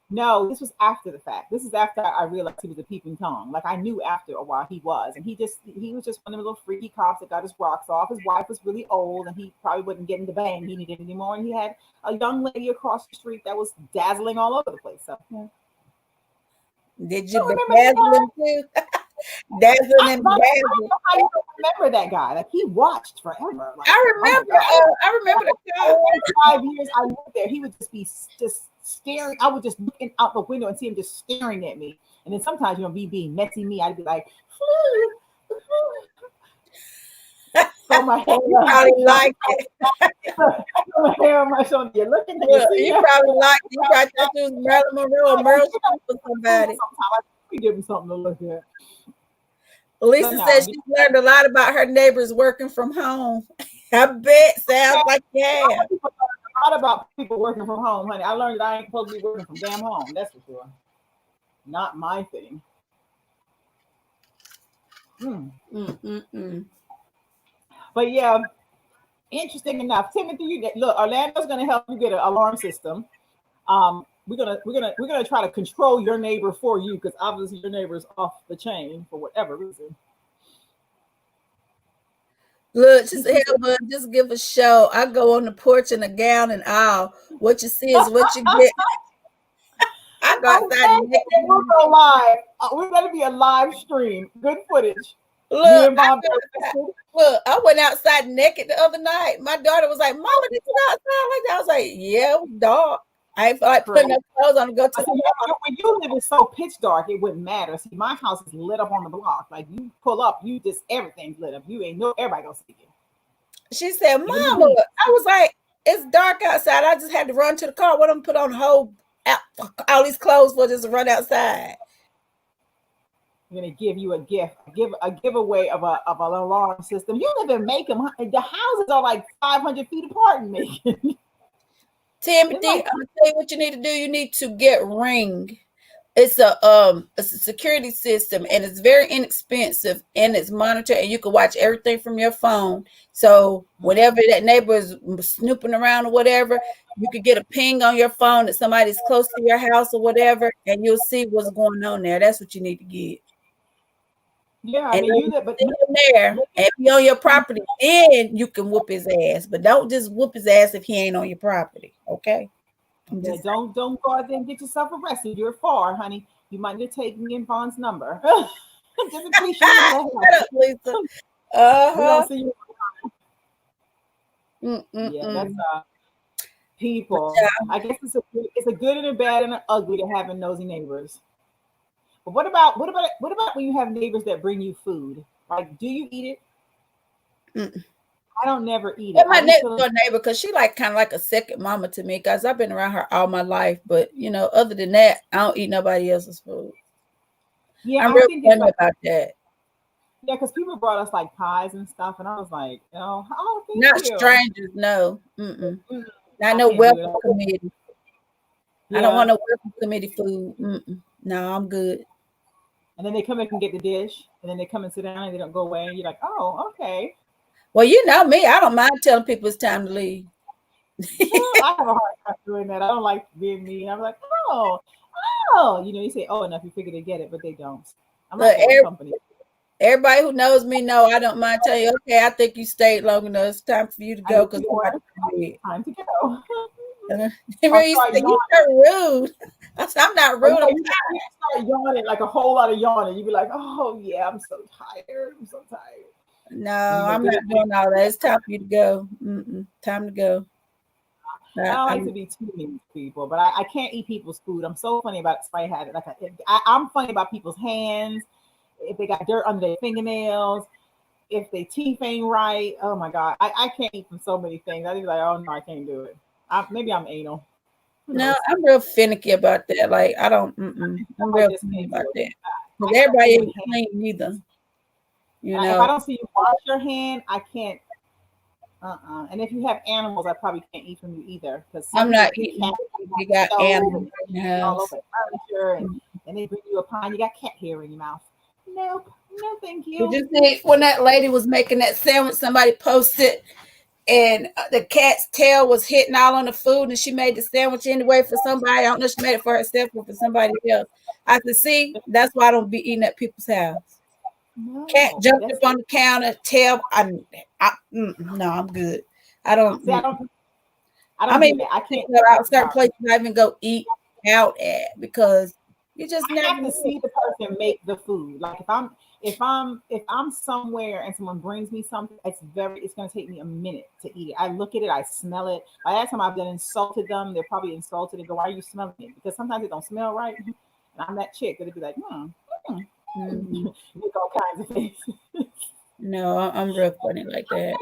No, this was after the fact. This is after I realized he was a peeping Tom. Like I knew after a while he was, and he was just one of the little freaky cops that got his rocks off. His wife was really old, and he probably wasn't getting the bang he needed anymore. And he had a young lady across the street that was dazzling all over the place. So, yeah. Did you dazzle him too? Dazzling and dazzling. I don't remember that guy. Like he watched forever. Like, I remember the guy. 5 years I lived there. He would just be staring. I would just look out the window and see him just staring at me. And then sometimes, me being messy me, I'd be like, so my hair, you probably like it. my hair on my shoulder. You're looking at you probably like it. You probably thought you was Marilyn Monroe or Meryl Streep or somebody. We give him something to look at. Lisa said she learned a lot about her neighbors working from home. I bet. Sounds like yeah. A lot about people working from home, honey. I learned that I ain't supposed to be working from damn home. That's for sure. Not my thing. But yeah, interesting enough. Timothy, look, Orlando's gonna help you get an alarm system. We're gonna try to control your neighbor for you because obviously your neighbor is off the chain for whatever reason. Look, just give a show. I go on the porch in a gown and all. What you see is what you get. I go outside naked. We'll go live. We're gonna be a live stream. Good footage. Look, I went outside naked the other night. My daughter was like, "Mama, did you not sound like that?" I was like, "Yeah, it was dark." I ain't feel like putting up clothes on to go to when you live in so pitch dark, it wouldn't matter. See, my house is lit up on the block. Like you pull up, you just everything's lit up. You ain't no everybody gonna see you. She said, Mama, I was like, it's dark outside. I just had to run to the car. What I'm put on the whole all these clothes for just run outside. I'm gonna give you a gift, a giveaway of an alarm system. You live in Macon. The houses are like 500 feet apart in Macon. Timothy, I'm gonna tell you what you need to do. You need to get Ring. It's a security system, and it's very inexpensive, and it's monitored, and you can watch everything from your phone. So whenever that neighbor is snooping around or whatever, you could get a ping on your phone that somebody's close to your house or whatever, and you'll see what's going on there. That's what you need to get. Yeah, I mean, you live, but there and be on your property, then you can whoop his ass. But don't just whoop his ass if he ain't on your property. Okay. Yeah, don't go out there and get yourself arrested. You're far, honey. You might need to take me and Vaughn's number. Just in case you don't see you. Yeah, that's people. Yeah. I guess it's a good and a bad and an ugly to having nosy neighbors. But what about when you have neighbors that bring you food? Like, do you eat it? I don't never eat it. My next door neighbor, because she like kind of like a second mama to me, because I've been around her all my life. But other than that, I don't eat nobody else's food. Yeah, I'm really funny about that. Yeah, because people brought us like pies and stuff, and I was like, oh, thank not you. Strangers, no. Not no welcome committee. Yeah. I don't want no welcome committee food. No, I'm good. And then they come in and get the dish, and then they come and sit down, and they don't go away, and you're like, oh, okay. Well, you know me, I don't mind telling people it's time to leave. I have a hard time doing that. I don't like being mean. I'm like, oh, you say, oh, enough, you figure they get it, but they don't. I'm like company. Everybody who knows me know I don't mind telling you, okay, I think you stayed long enough. It's time for you to go because time to go. You're rude. I'm not rude. You start yawning, like a whole lot of yawning. You'd be like, oh yeah, I'm so tired. No, I'm not doing all that. It's time for you to go. Time to go. I don't like to be too mean to people, but I can't eat people's food. I'm so funny about it. I had it. I'm funny about people's hands. If they got dirt under their fingernails, if their teeth ain't right. Oh my God. I can't eat from so many things. I'd be like, oh no, I can't do it. Maybe I'm anal. No, I'm real finicky about that. Like, I don't, I'm real finicky about that. Because everybody ain't clean either. If I don't see you wash your hand, I can't. And if you have animals, I probably can't eat from you either. Because I'm not eating. You got animals all over furniture, and they bring you a pie. You got cat hair in your mouth. Nope, no, thank you. Did you see when that lady was making that sandwich? Somebody posted, and the cat's tail was hitting all on the food, and she made the sandwich anyway for somebody. I don't know if she made it for herself or for somebody else. I said, see, that's why I don't be eating at people's house. No, cat jumped up on the counter, tail. No, I'm good. I don't. See, I can't go out certain places I even go eat out at because you just never have to see the person make the food. Like if I'm somewhere and someone brings me something, it's going to take me a minute to eat it. I look at it, I smell it. By that time I've been insulted them. They're probably insulted and go, why are you smelling it? Because sometimes it don't smell right. And I'm that chick that'd be like, make all kinds of things. No, I'm real funny like that.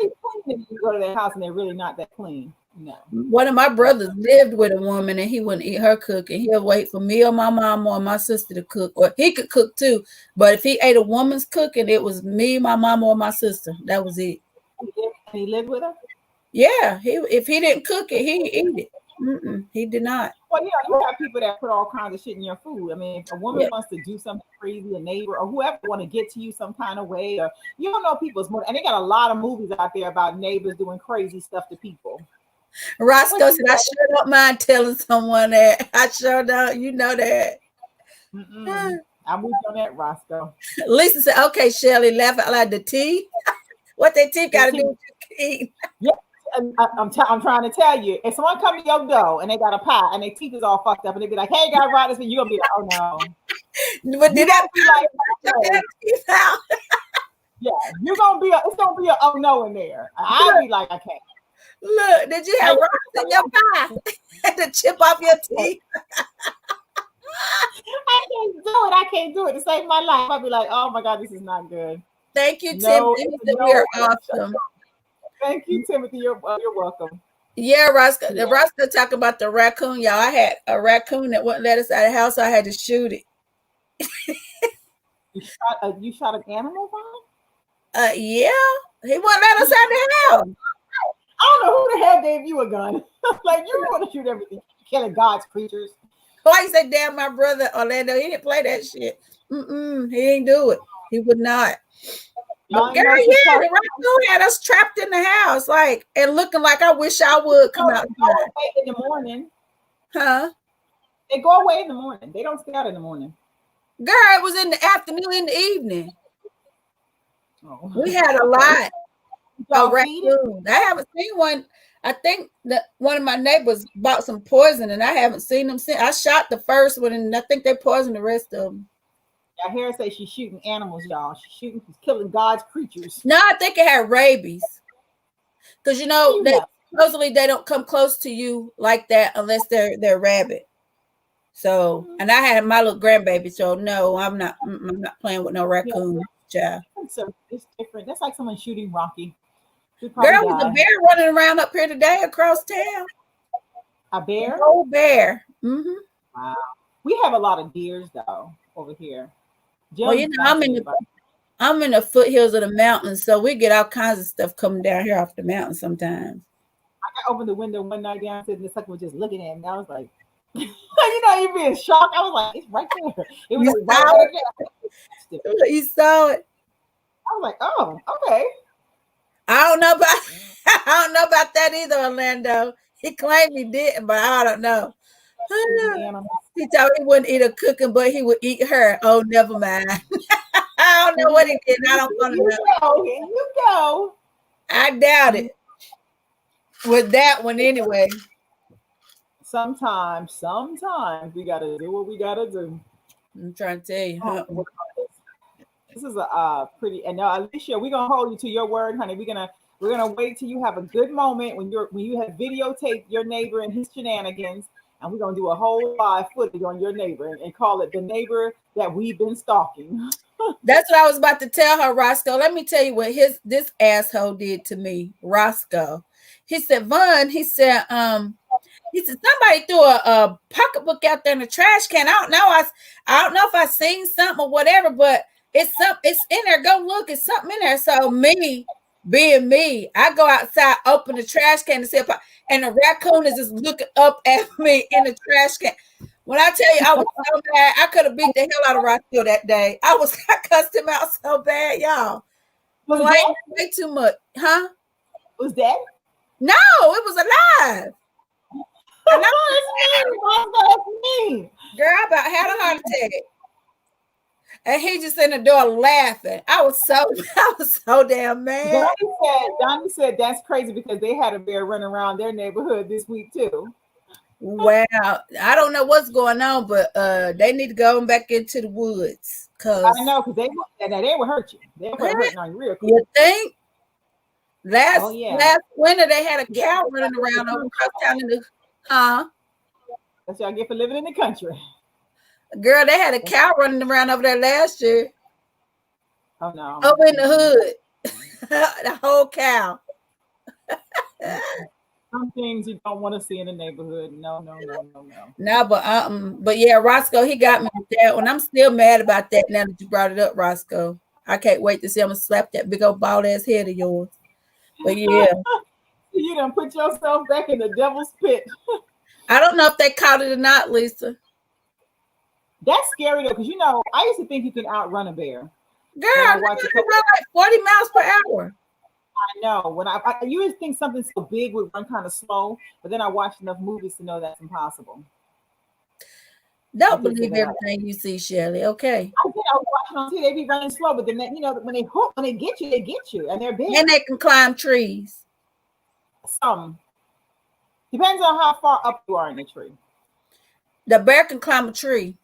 You go to their house and they're really not that clean. No. One of my brothers lived with a woman and he wouldn't eat her cooking. He'll wait for me or my mom or my sister to cook, or he could cook too. But if he ate a woman's cooking, it was me, my mom, or my sister. That was it. He lived with her? Yeah. If he didn't cook it, he didn't eat it. He did not. Well, yeah, you have people that put all kinds of shit in your food. I mean, if a woman wants to do something crazy, a neighbor or whoever want to get to you some kind of way, or you don't know people's mood. And they got a lot of movies out there about neighbors doing crazy stuff to people. Roscoe said, I sure don't mind telling someone that. I sure don't. You know that. I'm with you on that, Roscoe. Lisa said, okay, Shelly, laugh out loud. The tea? What that tea got to do with your teeth? Yeah. I'm trying to tell you, if someone come to your door and they got a pie and their teeth is all fucked up and they be like, hey, guy, right this, you're gonna be like, oh no. But did that be like, yeah, it's gonna be a oh no in there. I'll be like, I can't. Look, did you have rocks in your pie? Had to chip off your teeth. I can't do it. I can't do it to save my life. I'll be like, oh my God, this is not good. Thank you, No, Timothy. no. We are awesome. Thank you, Timothy. You're welcome. Yeah, Roscoe. Yeah. Roscoe talking about the raccoon. Y'all, I had a raccoon that wouldn't let us out of the house, so I had to shoot it. You shot an animal, Vaughn? Yeah. He wouldn't let us out of the house. I don't know who the hell gave you a gun. Like, you want to shoot everything. Killing God's creatures. Why you say, damn, my brother Orlando, he didn't play that shit. He didn't do it. He would not. But girl, yeah, the raccoon had us trapped in the house, like, and looking like I wish I would come out. They go away in the morning. Huh? They go away in the morning. They don't stay out in the morning. Girl, it was in the afternoon, in the evening. Oh. We had a lot of raccoons. I haven't seen one. I think that one of my neighbors bought some poison, and I haven't seen them since. I shot the first one, and I think they poisoned the rest of them. I hear her say she's shooting animals, y'all. She's killing God's creatures. No, I think it had rabies. Because supposedly they don't come close to you like that unless they're rabid. So, and I had my little grandbaby, so no, I'm not playing with no raccoon, child. So it's different. That's like someone shooting Rocky. Girl, was a bear running around up here today across town. A bear? An old bear. Mm-hmm. Wow. We have a lot of deers though over here. Well, I'm in the foothills of the mountains, so we get all kinds of stuff coming down here off the mountain sometimes. I opened the window one night downstairs, and the sucker was just looking at me. I was like, you'd be in shock. I was like, it's right there. It was right there. You saw it. I was like, oh, okay. I don't know about that either, Orlando. He claimed he didn't, but I don't know. He told me he wouldn't eat her cooking, but he would eat her. Oh, never mind. I don't know what he did. I don't want to know. Here you go. I doubt it. With that one, anyway. Sometimes we gotta do what we gotta do. I'm trying to tell you. This is a pretty. And now, Alicia, we're gonna hold you to your word, honey. We're gonna wait till you have a good moment when you have videotaped your neighbor and his shenanigans. And we're going to do a whole live footage on your neighbor and call it the neighbor that we've been stalking. That's what I was about to tell her, Roscoe. Let me tell you what this asshole did to me, Roscoe. He said, Vaughn, he said, somebody threw a pocketbook out there in the trash can. I don't know if I seen something or whatever, but it's in there. Go look, it's something in there. So me, being me, I go outside, open the trash can and see and the raccoon is just looking up at me in the trash can. When I tell you I was so mad, I could have beat the hell out of Roscoe that day. I cussed him out so bad, y'all. Way too much, huh? Was that? No, it was alive. And that's me. Girl, I about had a heart attack. And he just in the door laughing. I was so damn mad. Donnie said that's crazy because they had a bear running around their neighborhood this week too. Wow. I don't know what's going on, but they need to go back into the woods. I know, because they would hurt you. They would hurt on you real quick. You think? Last winter they had a cow running around over across town in the That's what y'all get for living in the country. Girl, they had a cow running around over there last year. Oh no. Over in the hood. The whole cow. Some things you don't want to see in the neighborhood. No. No, but yeah, Roscoe, he got me with that one. I'm still mad about that now that you brought it up, Roscoe. I can't wait to see him slap that big old bald ass head of yours. But yeah. You done put yourself back in the devil's pit. I don't know if they caught it or not, Lisa. That's scary though, because I used to think you can outrun a bear. Girl, I run like 40 miles per hour. I know. When I used to think something so big would run kind of slow, but then I watched enough movies to know that's impossible. Don't believe everything you see, Shelley. Okay. I was watching on TV. They be running slow, but then when they get you, and they're big. And they can climb trees. Some depends on how far up you are in the tree. The bear can climb a tree.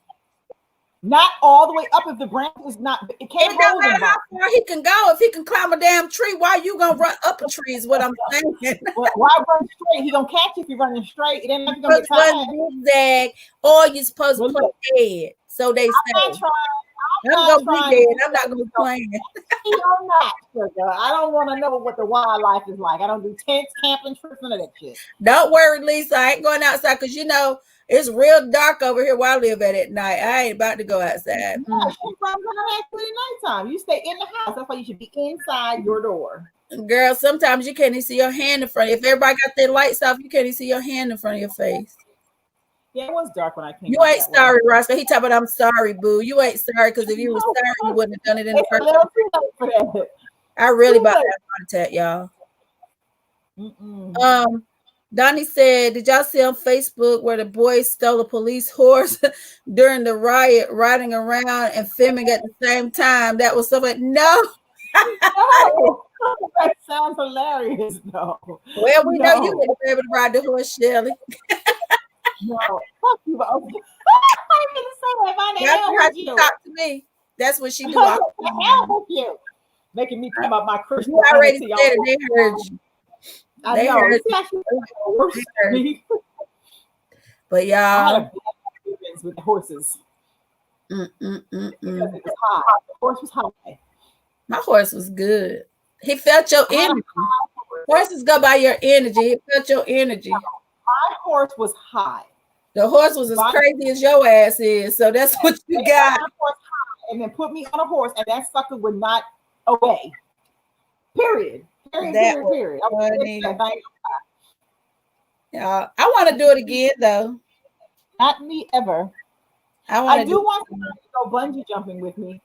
Not all the way up if the branch is not. It can't It don't hold him. matter how far he can go. If he can climb a damn tree, why you gonna run up a tree? Is what I'm saying. Why run straight? He gonna catch you if you're running straight. It ain't like you're gonna get tired. Zigzag, or you're supposed to play dead. So they say. I'm gonna be dead. I'm not gonna be playing. I'm not, sugar. I don't want to know what the wildlife is like. I don't do tents, camping, trips, none of that shit. Don't worry, Lisa. I ain't going outside because you know it's real dark over here where I live at night. I ain't about to go outside. Yeah, she runs around actually at nighttime. You stay in the house. That's why you should be inside your door. Girl, sometimes you can't even see your hand in front. If everybody got their lights off, you can't even see your hand in front of your face. Yeah, it was dark when I came. You ain't sorry, Roscoe. He talking about I'm sorry, boo. You ain't sorry because if you were sorry, you wouldn't have done it in the first place. I really about to have a contact, y'all. Donnie said, did y'all see on Facebook where the boys stole a police horse during the riot, riding around and filming at the same time? That was something. No. That sounds hilarious, though. Well, we know you wouldn't be able to ride the horse, Shelly. No, fuck you. I didn't say that. That's how she talked to me. That's what she do. Help you. Making me come up my Christian. You already said it. They heard you. I know. But y'all, I had a with the horses. Because it was high. The horse was high. My horse was good. He felt your energy. Horses go by your energy. He felt your energy. My horse was high. The horse was as crazy as your ass is. So that's what you got. And then put me on a horse, and that sucker would not obey. Period. Period. I want to do it again, though. Not me ever. I do want to go bungee jumping with me.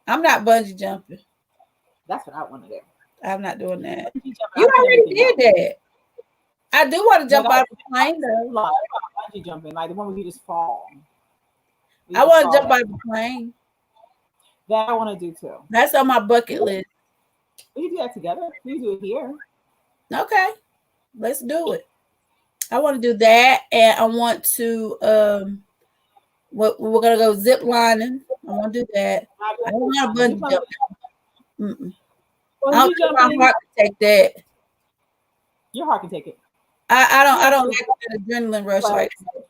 I'm not bungee jumping. That's what I want to do. I'm not doing that. You already did that. I do want to jump out of the plane, though. Bungee jumping, like the one where you just fall. I want to jump out of the plane. That I want to do too. That's on my bucket list. We can do that together. We can do it here. Okay, let's do it. I want to do that, and I want to. We're gonna go zip lining. I want to do that. I don't want to bungee jump. I don't think my heart can take that. Your heart can take it. I don't like that adrenaline rush right now.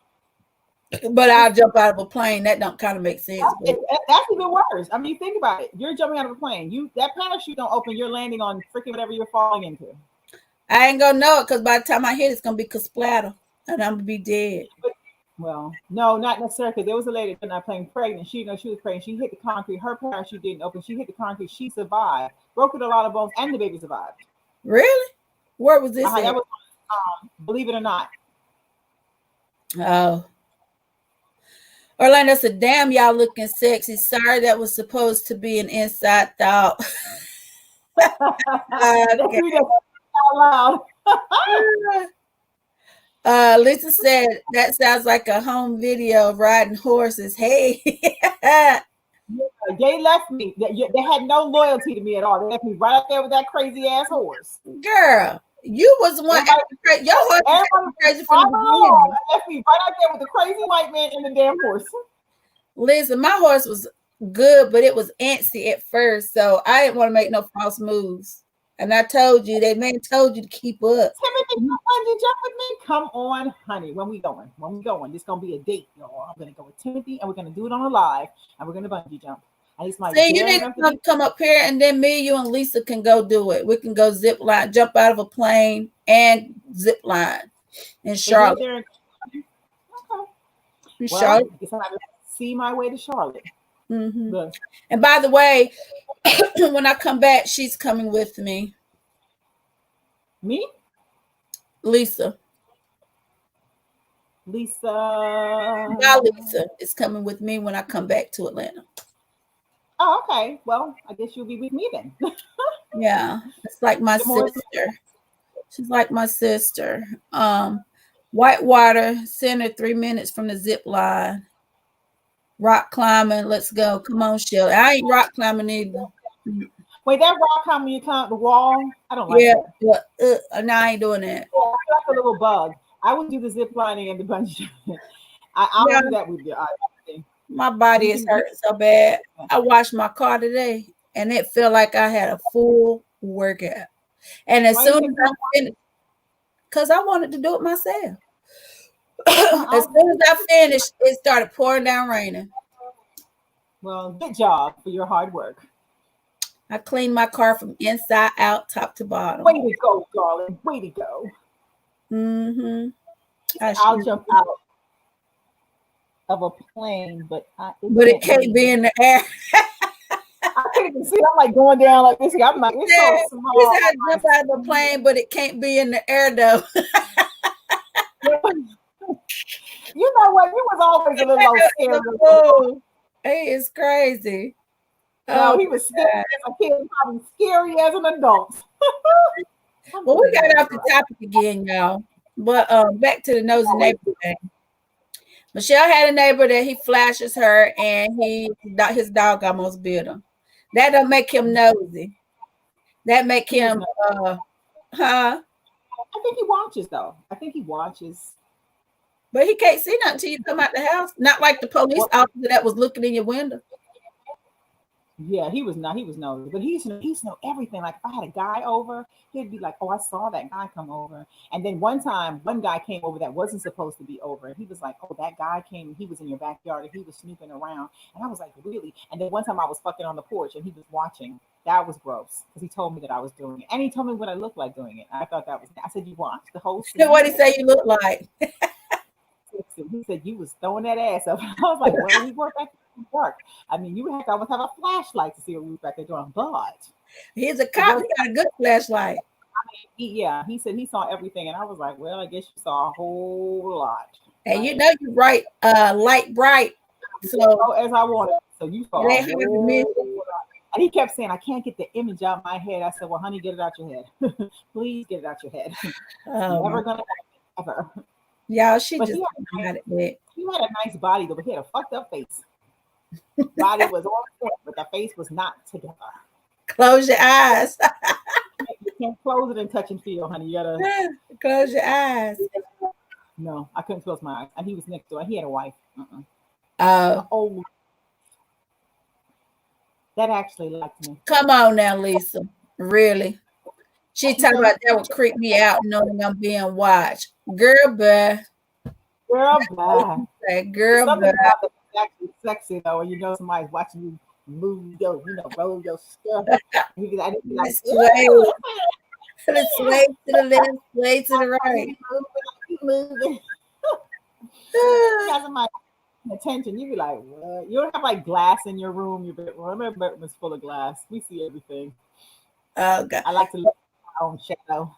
But I'll jump out of a plane. That don't kind of make sense. That's even worse. I mean, think about it. You're jumping out of a plane. That parachute don't open. You're landing on freaking whatever you're falling into. I ain't gonna know it because by the time I hit, it's gonna be splatter, and I'm gonna be dead. Well, no, not necessarily. Because there was a lady that I playing pregnant. She was pregnant. She hit the concrete. Her parachute didn't open. She hit the concrete. She survived. Broke it a lot of bones, and the baby survived. Really? Where was this? That was, believe it or not. Oh. Orlando said, damn, y'all looking sexy. Sorry, that was supposed to be an inside thought. Lisa said, that sounds like a home video of riding horses. Hey. They left me. They had no loyalty to me at all. They left me right up there with that crazy ass horse. Girl, you was the one. Your horse was crazy from the beginning. Left me right up there with the crazy white man and the damn horse. Listen, my horse was good, but it was antsy at first, so I didn't want to make no false moves. And I told you, they man told you to keep up. Timothy, you bungee jump with me? Come on, honey. When we going? This gonna be a date, y'all. I'm gonna go with Timothy, and we're gonna do it on a live, and we're gonna bungee jump. See, you need to come up here, and then me, you, and Lisa can go do it. We can go zip line, jump out of a plane, and zip line in Charlotte. Okay. In Charlotte. I see my way to Charlotte. Mm-hmm. And by the way, when I come back, she's coming with me. Me? Lisa. Now Lisa is coming with me when I come back to Atlanta. Oh, okay. Well, I guess you'll be with me then. Yeah, it's like my sister. She's like my sister. Whitewater Center, 3 minutes from the zip line. Rock climbing. Let's go. Come on, Shelly. I ain't rock climbing either. Wait, that rock climbing, you climb the wall? I don't like that. No, I ain't doing that. Yeah, I feel like a little bug. I would do the zip lining and the bungee jumping. I'll do that with you. My body is hurting so bad. I washed my car today and it felt like I had a full workout. And as soon as I finished, because I wanted to do it myself. As soon as I finished, it started pouring down raining. Well, good job for your hard work. I cleaned my car from inside out, top to bottom. Way to go, darling. Way to go. Mm-hmm. I'll jump out of a plane, but it can't be in the air. I can't even see. I'm like going down like this. I'm like, it's so small. He said I jump out of the plane, but it can't be in the air though. You know what? He was always a little scary. He is crazy. No, he was scary as a kid, probably scary as an adult. Well, we got off the topic again, y'all. But back to the nosy neighbor thing. Michelle had a neighbor that he flashes her, and his dog almost bit him. That don't make him nosy. That make him, I think he watches though. I think he watches. But he can't see nothing until you come out the house. Not like the police officer that was looking in your window. Yeah, he was nosy, but he used to know everything. Like if I had a guy over, he'd be like, "Oh, I saw that guy come over." And then one time, one guy came over that wasn't supposed to be over, and he was like, "Oh, that guy came. He was in your backyard, and he was snooping around." And I was like, "Really?" And then one time, I was fucking on the porch, and he was watching. That was gross because he told me that I was doing it, and he told me what I looked like doing it. I thought that was. I said, "You watched the whole scene." What did he say you look like? He said you was throwing that ass up. I was like, "Well, we work back in dark. I mean, you would have to almost have a flashlight to see what we were back there doing." But he's a cop. He got a good flashlight. He said he saw everything, and I was like, "Well, I guess you saw a whole lot." And you know you're bright, light bright. So as I wanted. So you saw a whole lot. And he kept saying, "I can't get the image out of my head." I said, "Well, honey, get it out your head. Please get it out your head. Never gonna happen, ever." Y'all, she but just got it. He had a nice body though, but he had a fucked up face. Body was on point, but the face was not together. Close your eyes. You can't close it and touch and feel, honey. You gotta close your eyes. No, I couldn't close my eyes. And he was next door. He had a wife. Oh, that actually liked me. Come on now, Lisa. Really? She talking about that would creep me out knowing I'm being watched. Girl, bye. Girl, bye. Girl, something about that's actually sexy though, when you know somebody's watching you move your, roll your stuff. I didn't be like, sway to the left, sway to the right. Moving. Somebody attention, you'd be like, what? You don't have like glass in your room. Your bedroom. My bedroom is full of glass. We see everything. Oh God. I like to look at my own shadow.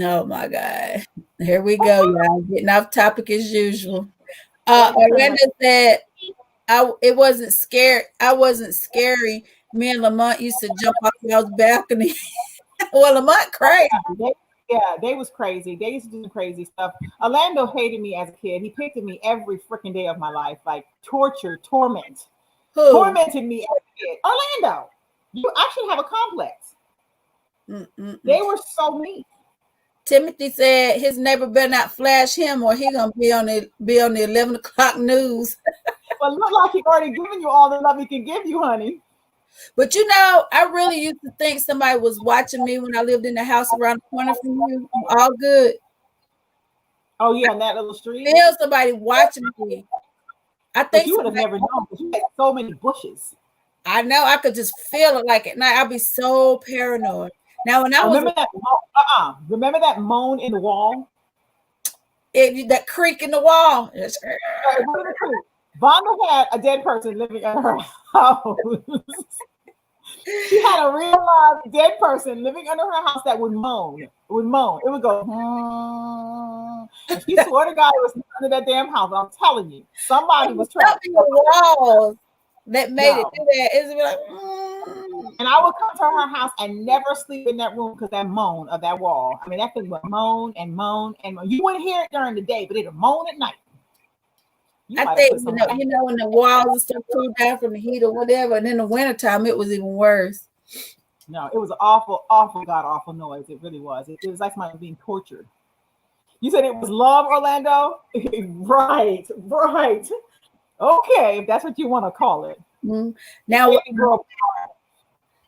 Oh my God. Here we go, y'all. Getting off topic as usual. Orlando said it wasn't scared. I wasn't scary. Me and Lamont used to jump off y'all's balcony. Well, Lamont crazy. They was crazy. They used to do some crazy stuff. Orlando hated me as a kid. He picked at me every freaking day of my life, like torment. Who? Tormented me as a kid. Orlando, you actually have a complex. They were so mean. Timothy said his neighbor better not flash him, or he gonna be on the 11 o'clock news. Well, look like he already given you all the love he can give you, honey. But I really used to think somebody was watching me when I lived in the house around the corner from you. I'm all good. Oh yeah, on that little street. Feel somebody watching me. I think you would have never known because you had so many bushes. I know. I could just feel it like at night. I'd be so paranoid. Now, when I remember that moan in the wall, that creak in the wall. Vonda had a dead person living in her house. She had a real live dead person living under her house that would moan. It would go. And she swore to God it was under that damn house. I'm telling you, somebody was trapped in the walls that made it do that. It's like, And I would come to her house and never sleep in that room because that moan of that wall. I mean, that thing would moan and moan and moan. You wouldn't hear it during the day, but it'd moan at night. I think, when the walls and stuff cooled down from the heat or whatever, and in the wintertime, it was even worse. No, it was an awful, awful, god-awful noise. It really was. It was like somebody being tortured. You said it was love, Orlando? Right. Okay, if that's what you want to call it. Mm. Now,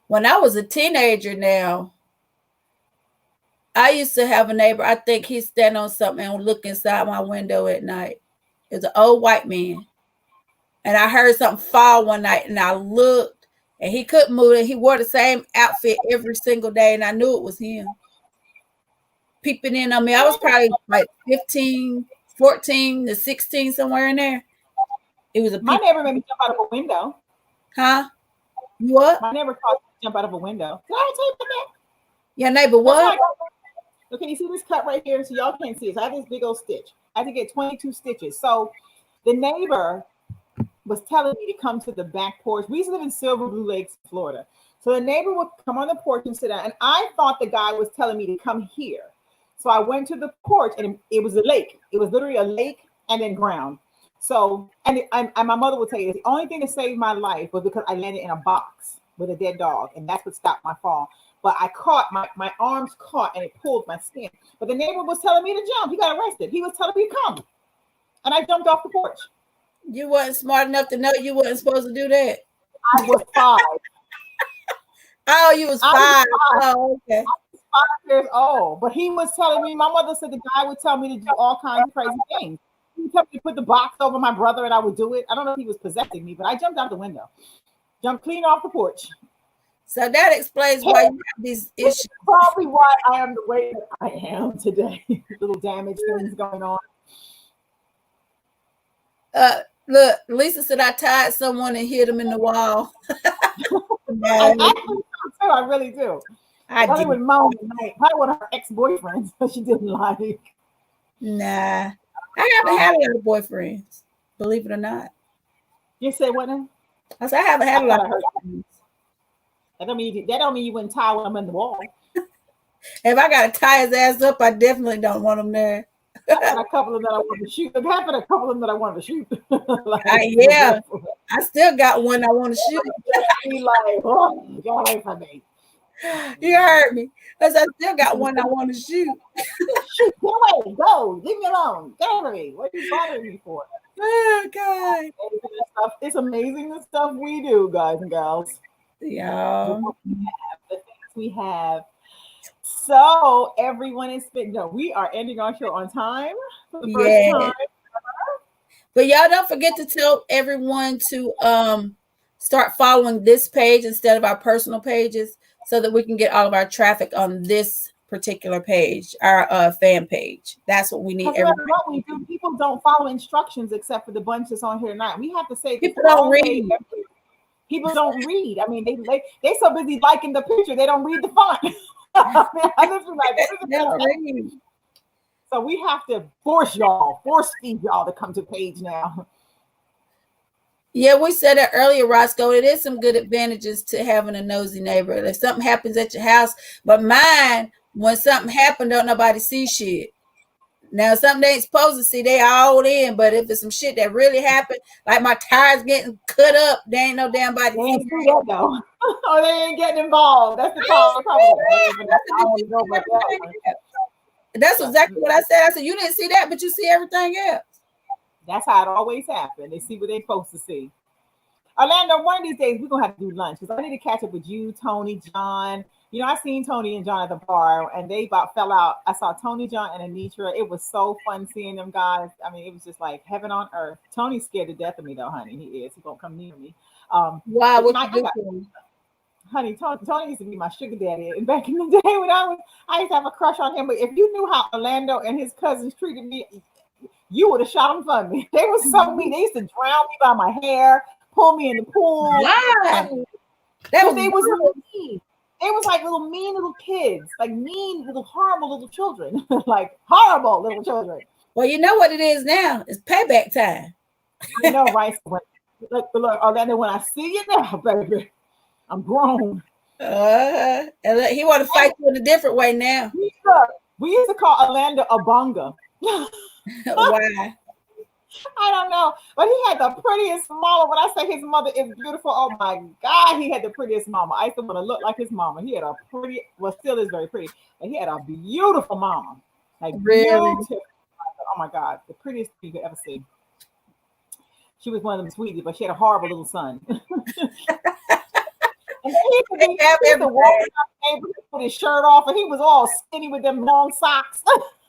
when I was a teenager, I used to have a neighbor. I think he'd stand on something and look inside my window at night. It was an old white man. And I heard something fall one night, and I looked, and he couldn't move it. He wore the same outfit every single day, and I knew it was him peeping in on me. I was probably like 15, 14 to 16, somewhere in there. It was my neighbor made me jump out of a window. Huh? What? My neighbor caused me to jump out of a window. Did I tell you about that? Your neighbor what? Okay, you see this cut right here? So y'all can't see it. So I have this big old stitch. I had to get 22 stitches. So the neighbor was telling me to come to the back porch. We used to live in Silver Blue Lakes, Florida. So the neighbor would come on the porch and sit down. And I thought the guy was telling me to come here. So I went to the porch, and it was a lake. It was literally a lake and then ground. So, and my mother would tell you, the only thing that saved my life was because I landed in a box with a dead dog. And that's what stopped my fall. But I caught, my arms caught, and it pulled my skin. But the neighbor was telling me to jump. He got arrested. He was telling me to come. And I jumped off the porch. You weren't smart enough to know you weren't supposed to do that. I was 5. Oh, you was 5. Oh, okay. I was 5 years old. But he was telling me, my mother said the guy would tell me to do all kinds of crazy things. He would tell me to put the box over my brother, and I would do it. I don't know if he was possessing me, but I jumped out the window. Jumped clean off the porch. So that explains why you have these issues. Probably why I am the way that I am today. Little damage things going on. Look, Lisa said I tied someone and hit him in the wall. I really do. I did. With Mom tonight. Probably one of her ex-boyfriends that she didn't like. Nah, I haven't had a lot of boyfriends. Believe it or not. You said what now? I said I haven't had a lot of boyfriends. That don't mean you wouldn't tie when I'm in the wall. If I gotta tie his ass up, I definitely don't want him there. I had a couple of them that I wanted to shoot. I've had a couple of them that I wanted to shoot. Yeah, I still got one I want to shoot. Be like, oh, get away from me. You heard me. Because I still got one I want to shoot. Shoot, get away, go, leave me alone, get over me. What are you bothering me for? Oh God, it's amazing the stuff we do, guys and gals. Yeah, the things we have. So everyone is we are ending our show on time for the first time. But y'all don't forget to tell everyone to start following this page instead of our personal pages so that we can get all of our traffic on this particular page, our fan page. That's what we need. What we do, people don't follow instructions except for the bunch that's on here tonight. We have to say people don't read. People don't read. I mean, they so busy liking the picture, they don't read the font. So we have to force feed y'all to come to page now. Yeah, we said it earlier, Roscoe. It is some good advantages to having a nosy neighbor. If something happens at your house, but mine, when something happened, don't nobody see shit. Now, something they ain't supposed to see, they all in. But if it's some shit that really happened, like my tires getting cut up, there ain't no damn body. They ain't see that though. Or they ain't getting involved. That's the problem. That's exactly what I said. I said, you didn't see that, but you see everything else. That's how it always happens. They see what they're supposed to see. Orlando, one of these days, we're going to have to do lunch because I need to catch up with you, Tony, John. You know, I seen Tony and John at the bar, and they about fell out. I saw Tony, John, and Anitra. It was so fun seeing them guys. I mean, it was just like heaven on earth. Tony's scared to death of me, though, honey. He is. He won't come near me. Why? What you do? Honey, Tony used to be my sugar daddy. And back in the day when I used to have a crush on him. But if you knew how Orlando and his cousins treated me, you would have shot them for me. They were so mean. They used to drown me by my hair, pull me in the pool. Why? They was mean. They was like mean little kids, like mean little horrible little children, like horrible little children. Well, you know what it is now? It's payback time. I know, right? Look, Orlando, when I see you now, baby, I'm grown. And he want to fight you in a different way now. We used to call Orlando a bonga. Why? I don't know, but he had the prettiest mama. When I say his mother is beautiful, oh my God, he had the prettiest mama. I used to want to look like his mama. He had a pretty, well, still is very pretty, but he had a beautiful mama. Like really? Beautiful. Oh my God, the prettiest you could ever see. She was one of them sweeties, but she had a horrible little son. And he used to walk around the neighborhood with his shirt off, and he was all skinny with them long socks.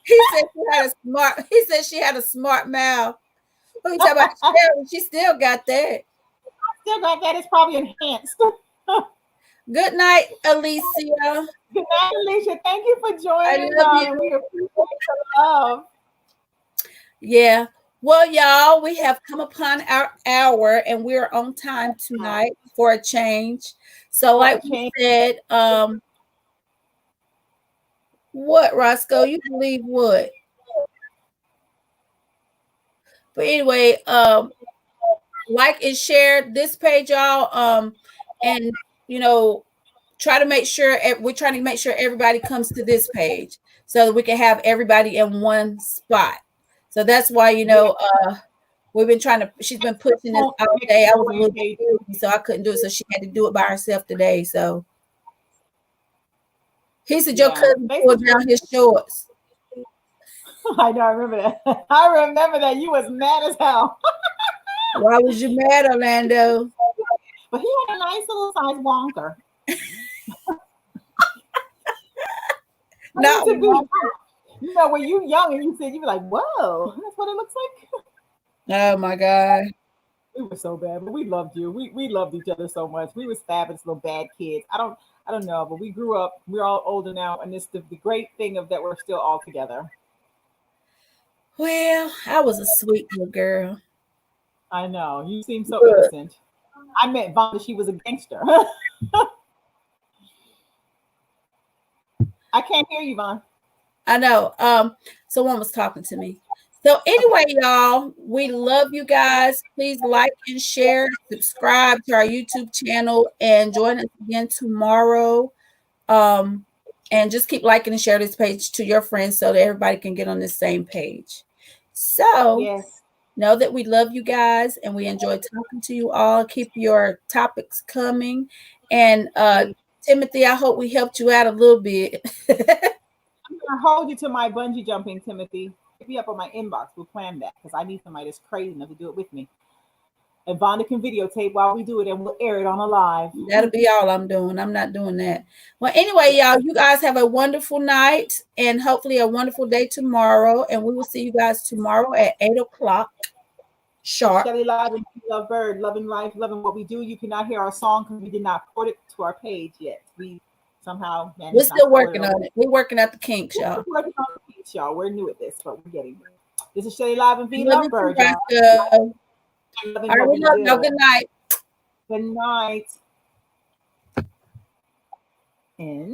He said she had a smart mouth. What you talking about? She still got that. Still got that. It's probably enhanced. Good night, Alicia. Good night, Alicia. Thank you for joining us. We appreciate the love. Yeah. Well, y'all, we have come upon our hour, and we're on time tonight for a change. So, like we said, what, Roscoe? You believe what? But anyway, like and share this page, y'all. And you know, try to make sure we're trying to make sure everybody comes to this page so that we can have everybody in one spot. So that's why, you know, we've been trying to, she's been pushing this all day. I was a little bit busy, so I couldn't do it. So she had to do it by herself today. So he said, your cousin pulled down his shorts. I know, I remember that. I remember that. You was mad as hell. Why was you mad, Orlando? But he had a nice little size wonker. No, you know, when you young and you said, you were like, whoa, that's what it looks like. Oh my God. It was so bad, but we loved you. We loved each other so much. We was fabulous little bad kids. I don't know, but we grew up. We're all older now, and it's the great thing of that we're still all together. Well, I was a sweet little girl. I know. You seem so innocent. I met Vonda. She was a gangster. I can't hear you, Von. I know. Someone was talking to me. So anyway, y'all, we love you guys. Please like and share, subscribe to our YouTube channel, and join us again tomorrow. And just keep liking and share this page to your friends so that everybody can get on the same page. So know that we love you guys and we enjoy talking to you all. Keep your topics coming. And Timothy, I hope we helped you out a little bit. I'm gonna hold you to my bungee jumping, Timothy. Hit me up on my inbox. We'll plan that because I need somebody that's crazy enough to do it with me. And Vonda can videotape while we do it, and we'll air it on a live. That'll be all I'm doing. I'm not doing that. Well, anyway, y'all, you guys have a wonderful night and hopefully a wonderful day tomorrow. And we will see you guys tomorrow at 8:00 sharp. Shelly Live and Love Bird, loving life, loving what we do. You cannot hear our song because we did not put it to our page yet. We somehow we're still working on it. We're working out the kinks, y'all. We're working on the kinks, y'all. We're new at this, but we're getting there. This is Shelly Live and Love Bird. All right, we love you. Good night. Good night. And